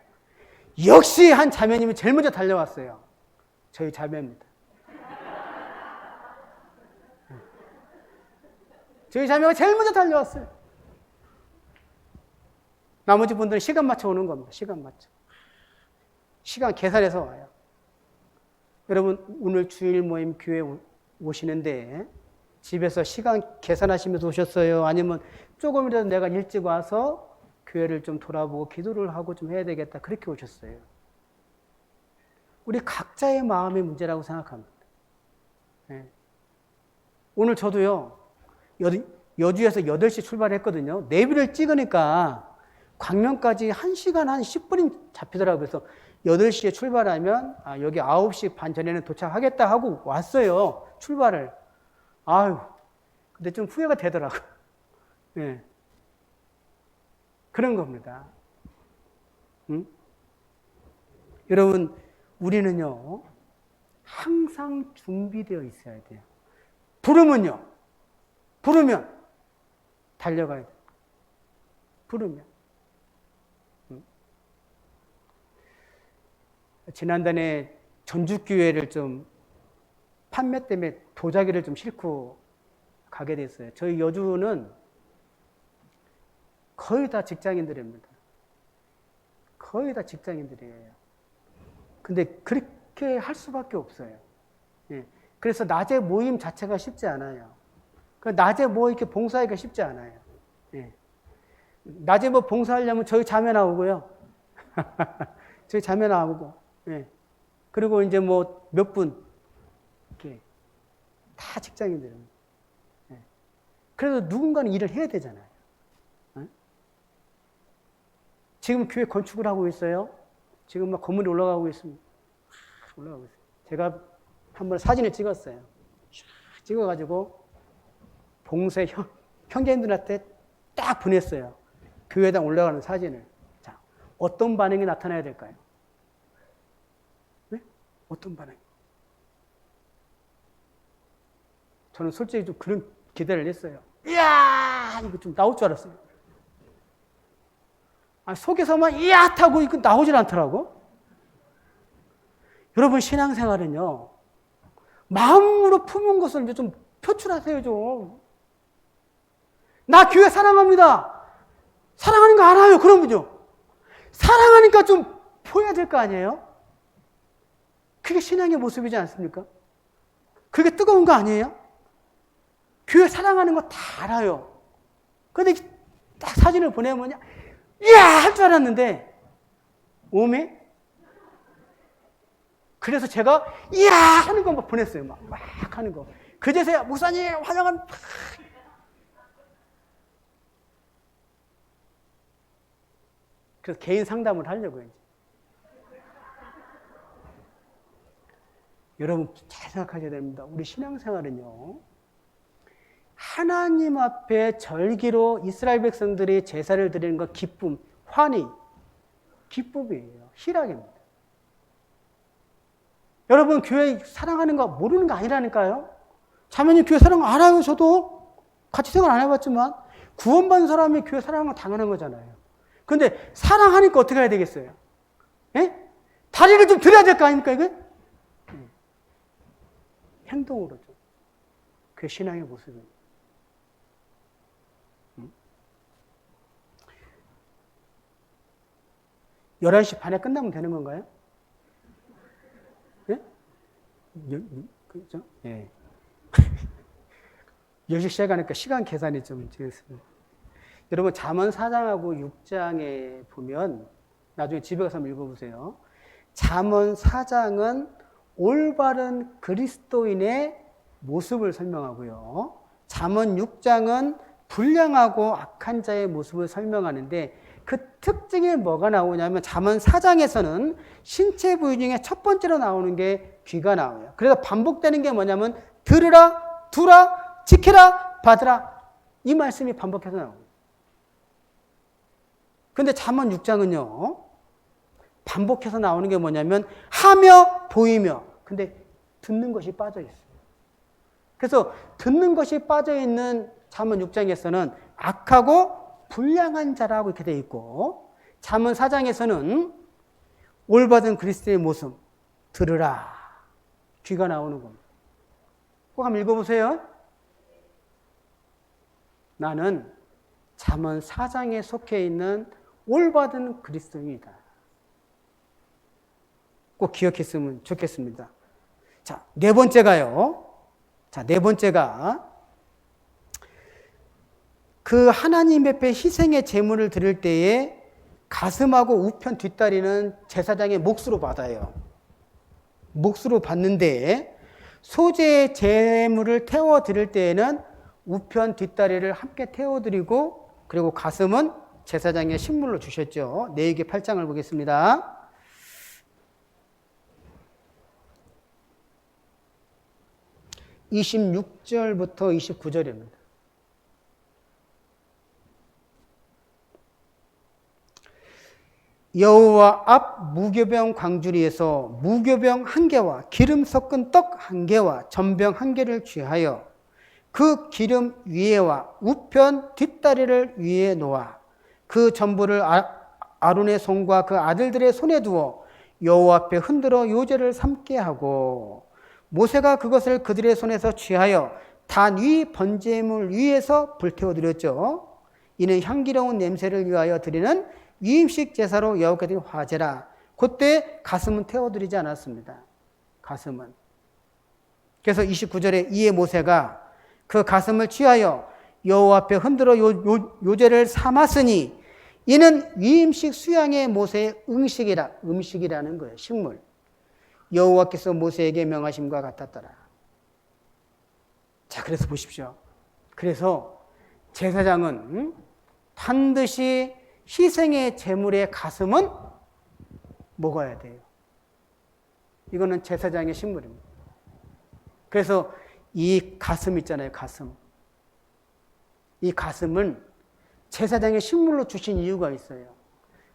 역시 한 자매님이 제일 먼저 달려왔어요. 저희 자매입니다. 저희 자매가 제일 먼저 달려왔어요. 나머지 분들은 시간 맞춰 오는 겁니다. 시간 맞춰. 시간 계산해서 와요. 여러분, 오늘 주일 모임 교회 오시는데 집에서 시간 계산하시면서 오셨어요? 아니면 조금이라도 내가 일찍 와서 교회를 좀 돌아보고 기도를 하고 좀 해야 되겠다. 그렇게 오셨어요. 우리 각자의 마음의 문제라고 생각합니다. 네. 오늘 저도요, 여주에서 8시 출발했거든요. 내비를 찍으니까 광명까지 1시간 한 10분이 잡히더라고요. 그래서 8시에 출발하면, 여기 9시 반 전에는 도착하겠다 하고 왔어요. 출발을. 아유, 근데 좀 후회가 되더라고요. 네. 그런 겁니다. 응? 여러분, 우리는요, 항상 준비되어 있어야 돼요. 부르면 달려가야 돼요. 부르면. 응? 지난달에 전주교회를 좀 판매 때문에 도자기를 좀 싣고 가게 됐어요. 저희 여주는 거의 다 직장인들입니다. 거의 다 직장인들이에요. 근데 그렇게 할 수밖에 없어요. 예. 그래서 낮에 모임 자체가 쉽지 않아요. 낮에 뭐 이렇게 봉사하기가 쉽지 않아요. 예. 낮에 뭐 봉사하려면 저희 자매 나오고요. 저희 자매 나오고. 예. 그리고 이제 뭐 몇 분, 이렇게 다 직장인들입니다. 예. 그래도 누군가는 일을 해야 되잖아요. 예? 지금 교회 건축을 하고 있어요. 지금 막 건물이 올라가고 있습니다. 올라가고 있어요. 제가 한번 사진을 찍었어요. 찍어가지고 봉사 형제님들한테 딱 보냈어요. 교회당 올라가는 사진을. 자, 어떤 반응이 나타나야 될까요? 네? 어떤 반응? 저는 솔직히 좀 그런 기대를 했어요. 이야! 이거 좀 나올 줄 알았어요. 속에서만 이야! 하고 이거 나오질 않더라고. 여러분, 신앙생활은요, 마음으로 품은 것을 이제 좀 표출하세요, 좀. 나 교회 사랑합니다. 사랑하는 거 알아요. 그러면요. 사랑하니까 좀 보여야 될 거 아니에요? 그게 신앙의 모습이지 않습니까? 그게 뜨거운 거 아니에요? 교회 사랑하는 거 다 알아요. 그런데 딱 사진을 보내면, 이야! 할 줄 알았는데, 오메? 그래서 제가, 이야! 하는 거 막 보냈어요. 막 하는 거. 그제서야, 목사님, 환영합니다. 그래서 개인 상담을 하려고요, 이제. 여러분, 잘 생각하셔야 됩니다. 우리 신앙생활은요, 하나님 앞에 절기로 이스라엘 백성들이 제사를 드리는 것, 기쁨, 환희, 기쁨이에요. 희락입니다. 여러분, 교회 사랑하는 거 모르는 거 아니라니까요? 자매님 교회 사랑 알아요, 저도. 같이 생활 안 해봤지만. 구원받은 사람이 교회 사랑하는 건 당연한 거잖아요. 그런데 사랑하니까 어떻게 해야 되겠어요? 예? 다리를 좀 들어야 될 거 아닙니까, 이거? 행동으로 좀. 그게 신앙의 모습입니다. 11시 반에 끝나면 되는 건가요? 예? 그죠? 예. 10시 시작하니까 시간 계산이 좀 되겠습니다. 여러분, 잠언 4장하고 6장에 보면, 나중에 집에 가서 한번 읽어보세요. 잠언 4장은 올바른 그리스도인의 모습을 설명하고요. 잠언 6장은 불량하고 악한 자의 모습을 설명하는데, 그 특징이 뭐가 나오냐면 잠언 4장에서는 신체 부위 중에 첫 번째로 나오는 게 귀가 나와요. 그래서 반복되는 게 뭐냐면 들으라, 두라, 지키라, 받으라. 이 말씀이 반복해서 나옵니다. 그런데 잠언 6장은요. 반복해서 나오는 게 뭐냐면 하며 보이며. 근데 듣는 것이 빠져 있어요. 그래서 듣는 것이 빠져 있는 잠언 6장에서는 악하고 불량한 자라고 이렇게 되어 있고, 잠언 4장에서는 올바른 그리스도의 모습, 들으라. 귀가 나오는 겁니다. 꼭 한번 읽어보세요. 나는 잠언 4장에 속해 있는 올바른 그리스도인이다. 꼭 기억했으면 좋겠습니다. 자, 네 번째가요. 네 번째가 그 하나님 앞에 희생의 제물을 드릴 때에 가슴하고 우편 뒷다리는 제사장의 몫으로 받아요. 몫으로 받는데 소재의 제물을 태워 드릴 때에는 우편 뒷다리를 함께 태워 드리고, 그리고 가슴은 제사장의 식물로 주셨죠. 레위기 8장을 보겠습니다. 26절부터 29절입니다. 여호와 앞 무교병 광주리에서 무교병 1개와 기름 섞은 떡 1개와 전병 1개를 취하여 그 기름 위에와 우편 뒷다리를 위에 놓아 그 전부를 아론의 손과 그 아들들의 손에 두어 여호와 앞에 흔들어 요제를 삼게 하고, 모세가 그것을 그들의 손에서 취하여 단 위 번제물 위에서 불태워 드렸죠. 이는 향기로운 냄새를 위하여 드리는 위임식 제사로 여호와께 드린 화제라. 그때 가슴은 태워드리지 않았습니다. 가슴은. 그래서 29절에 이에 모세가 그 가슴을 취하여 여호와 앞에 흔들어 요제를 삼았으니 이는 위임식 수양의 모세의 음식이라는 거예요. 식물. 여호와께서 모세에게 명하심과 같았더라. 자, 그래서 보십시오. 그래서 제사장은 반드시 희생의 제물의 가슴은 먹어야 돼요. 이거는 제사장의 식물입니다. 그래서 이 가슴 있잖아요, 가슴. 이 가슴은 제사장의 식물로 주신 이유가 있어요.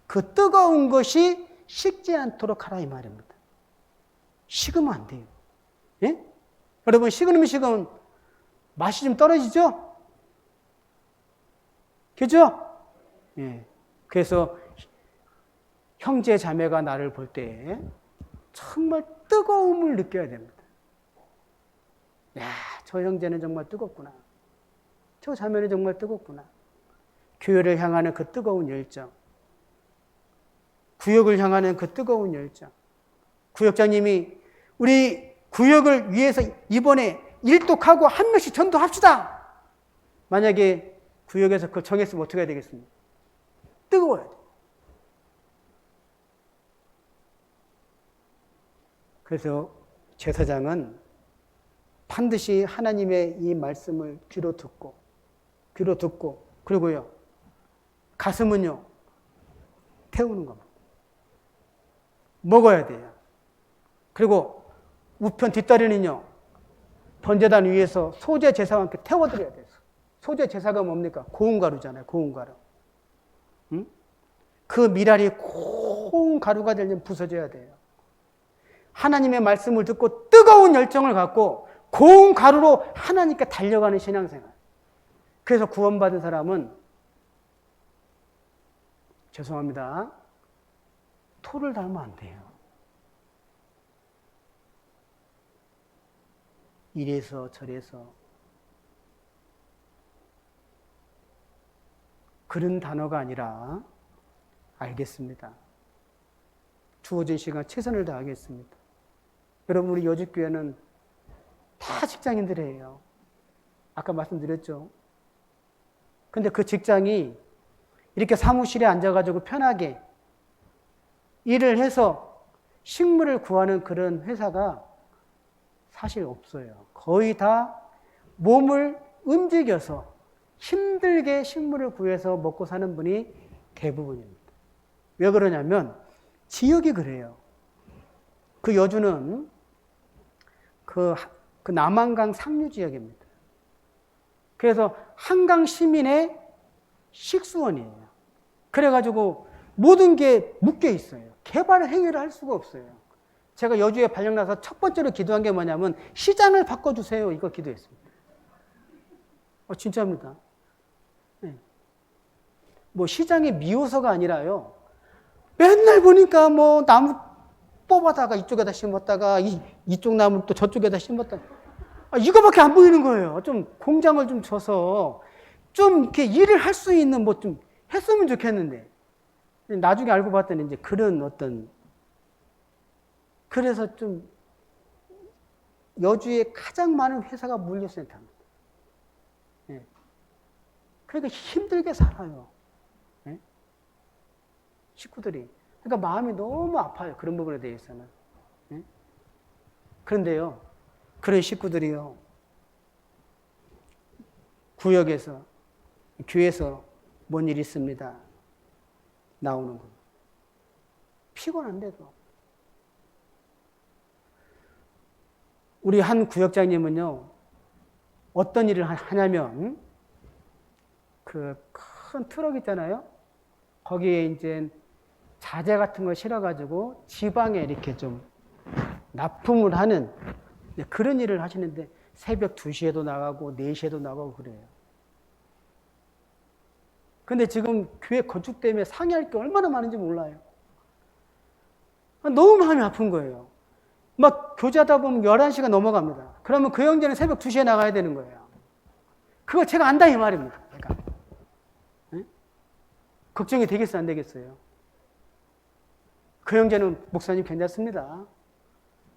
그 뜨거운 것이 식지 않도록 하라 이 말입니다. 식으면 안 돼요. 예? 여러분, 식은 음식은 맛이 좀 떨어지죠? 그죠? 예. 그래서 형제 자매가 나를 볼 때 정말 뜨거움을 느껴야 됩니다. 야, 저 형제는 정말 뜨겁구나. 저 자매는 정말 뜨겁구나. 교회를 향하는 그 뜨거운 열정, 구역을 향하는 그 뜨거운 열정. 구역장님이 우리 구역을 위해서 이번에 일독하고 한 명씩 전도합시다. 만약에 구역에서 그걸 정했으면 어떻게 해야 되겠습니까? 뜨거워야 돼. 그래서 제사장은 반드시 하나님의 이 말씀을 귀로 듣고 그리고요 가슴은요 태우는 겁니다. 먹어야 돼요. 그리고 우편 뒷다리는요 번제단 위에서 소재 제사와 함께 태워드려야 돼요. 소재 제사가 뭡니까? 고운 가루잖아요. 고운 가루. 응? 그 미랄이 고운 가루가 되려면 부서져야 돼요. 하나님의 말씀을 듣고 뜨거운 열정을 갖고 고운 가루로 하나님께 달려가는 신앙생활. 그래서 구원받은 사람은 죄송합니다. 토를 닮으면 안 돼요. 이래서 저래서 그런 단어가 아니라 알겠습니다. 주어진 시간 최선을 다하겠습니다. 여러분, 우리 여주교회는 다 직장인들이에요. 아까 말씀드렸죠. 근데 그 직장이 이렇게 사무실에 앉아가지고 편하게 일을 해서 식물을 구하는 그런 회사가 사실 없어요. 거의 다 몸을 움직여서 힘들게 식물을 구해서 먹고 사는 분이 대부분입니다. 왜 그러냐면 지역이 그래요. 그 여주는 그 남한강 상류 지역입니다. 그래서 한강 시민의 식수원이에요. 그래가지고 모든 게 묶여 있어요. 개발 행위를 할 수가 없어요. 제가 여주에 발령 나서 첫 번째로 기도한 게 뭐냐면 시장을 바꿔주세요. 이거 기도했습니다. 진짜입니다. 네. 뭐 시장이 미워서가 아니라요. 맨날 보니까 뭐 나무 뽑아다가 이쪽에다 심었다가 이쪽 나무를 또 저쪽에다 심었다가 이거밖에 안 보이는 거예요. 좀 공장을 좀 줘서 좀 이렇게 일을 할 수 있는 뭐 좀 했으면 좋겠는데 나중에 알고 봤더니 이제 그런 어떤 그래서 좀 여주에 가장 많은 회사가 물류센터입니다. 예. 그러니까 힘들게 살아요. 예? 식구들이. 그러니까 마음이 너무 아파요. 그런 부분에 대해서는. 예? 그런데요, 그런 식구들이요, 구역에서, 교회에서 뭔 일 있습니다. 나오는 거. 피곤한데도. 우리 한 구역장님은요, 어떤 일을 하냐면, 그 큰 트럭 있잖아요? 거기에 이제 자재 같은 걸 실어가지고 지방에 이렇게 좀 납품을 하는 그런 일을 하시는데 새벽 2시에도 나가고 4시에도 나가고 그래요. 근데 지금 교회 건축 때문에 상의할 게 얼마나 많은지 몰라요. 너무 마음이 아픈 거예요. 막 교제하다 보면 11시가 넘어갑니다. 그러면 그 형제는 새벽 2시에 나가야 되는 거예요. 그거 제가 안다 이 말입니다. 제가. 네? 걱정이 되겠어요, 안 되겠어요? 그 형제는 목사님 괜찮습니다.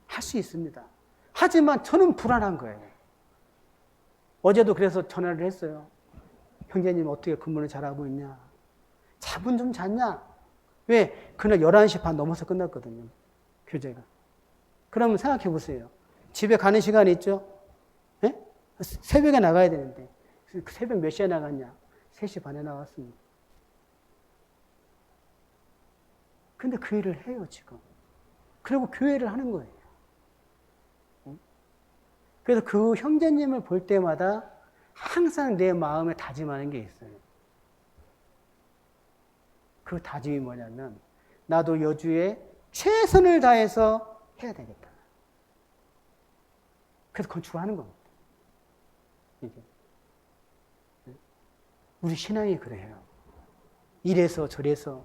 할 수 있습니다. 하지만 저는 불안한 거예요. 어제도 그래서 전화를 했어요. 형제님 어떻게 근무를 잘하고 있냐? 잠은 좀 잤냐? 왜? 그날 11시 반 넘어서 끝났거든요. 교제가. 그러면 생각해 보세요. 집에 가는 시간이 있죠? 네? 새벽에 나가야 되는데 새벽 몇 시에 나갔냐? 3시 반에 나왔습니다. 근데 그 일을 해요, 지금. 그리고 교회를 하는 거예요. 그래서 그 형제님을 볼 때마다 항상 내 마음에 다짐하는 게 있어요. 그 다짐이 뭐냐면 나도 여주에 최선을 다해서 해야 되겠다. 그래서 건축을 하는 겁니다. 이게. 우리 신앙이 그래요. 이래서 저래서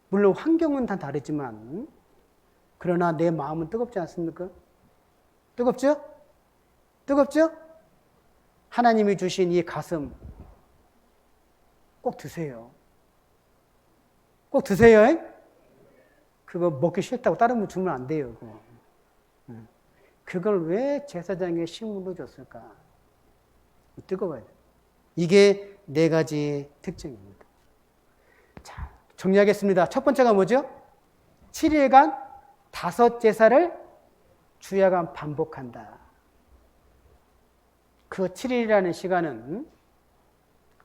물론 환경은 다 다르지만 그러나 내 마음은 뜨겁지 않습니까? 뜨겁죠? 뜨겁죠? 하나님이 주신 이 가슴 꼭 드세요. 꼭 드세요. 그거 먹기 싫다고 다른 분 주면 안 돼요. 그거. 그걸 왜 제사장에 식물로 줬을까? 뜨거워야 돼. 이게 4가지의 특징입니다. 자, 정리하겠습니다. 첫 번째가 뭐죠? 7일간 5제사를 주야간 반복한다. 그 7일이라는 시간은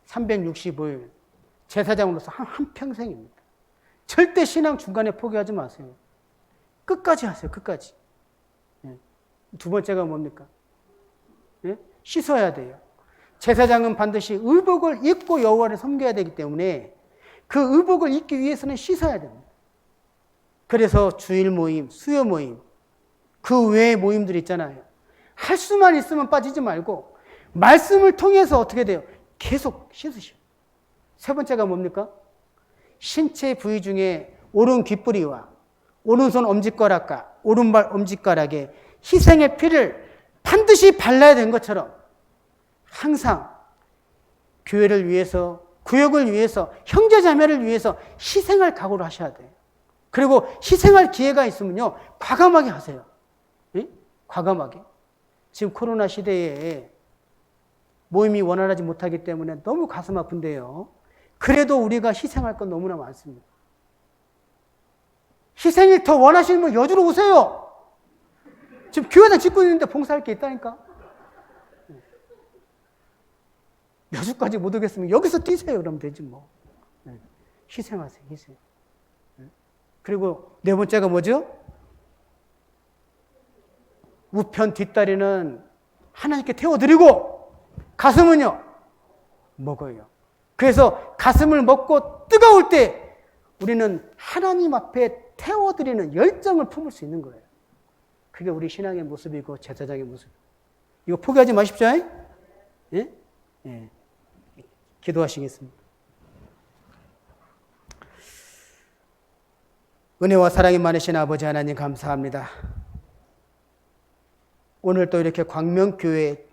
365일 제사장으로서 한 평생입니다. 절대 신앙 중간에 포기하지 마세요. 끝까지 하세요. 끝까지. 두 번째가 뭡니까? 씻어야 돼요. 제사장은 반드시 의복을 입고 여호와를 섬겨야 되기 때문에 그 의복을 입기 위해서는 씻어야 됩니다. 그래서 주일 모임, 수요 모임, 그 외의 모임들이 있잖아요. 할 수만 있으면 빠지지 말고 말씀을 통해서 어떻게 돼요? 계속 씻으시오. 세 번째가 뭡니까? 신체 부위 중에 오른 귓부리와 오른손 엄지가락과 오른발 엄지가락에 희생의 피를 반드시 발라야 되는 것처럼 항상 교회를 위해서, 구역을 위해서, 형제자매를 위해서 희생할 각오를 하셔야 돼요. 그리고 희생할 기회가 있으면요, 과감하게 하세요. 예? 과감하게. 지금 코로나 시대에 모임이 원활하지 못하기 때문에 너무 가슴 아픈데요. 그래도 우리가 희생할 건 너무나 많습니다. 희생이 더 원하시는 분 여주로 오세요. 지금 교회당 짓고 있는데 봉사할 게 있다니까. 여주까지 못 오겠으면 여기서 뛰세요. 그러면 되지 뭐. 희생하세요. 희생. 그리고 네 번째가 뭐죠? 우편 뒷다리는 하나님께 태워드리고 가슴은요 먹어요. 그래서 가슴을 먹고 뜨거울 때 우리는 하나님 앞에 태워드리는 열정을 품을 수 있는 거예요. 그게 우리 신앙의 모습이고 제사장의 모습. 이거 포기하지 마십시오. 예? 예. 기도하시겠습니다. 은혜와 사랑이 많으신 아버지 하나님 감사합니다. 오늘 또 이렇게 광명교회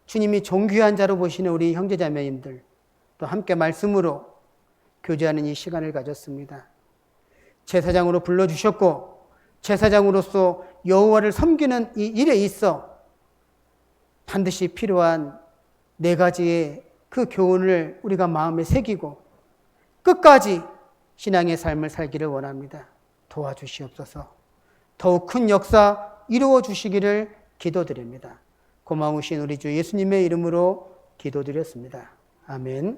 주님이 존귀한 자로 보시는 우리 형제자매님들 또 함께 말씀으로 교제하는 이 시간을 가졌습니다. 제사장으로 불러주셨고 제사장으로서 여호와를 섬기는 이 일에 있어 반드시 필요한 네 가지의 그 교훈을 우리가 마음에 새기고 끝까지 신앙의 삶을 살기를 원합니다. 도와주시옵소서. 더욱 큰 역사 이루어 주시기를 기도드립니다. 고마우신 우리 주 예수님의 이름으로 기도드렸습니다. 아멘.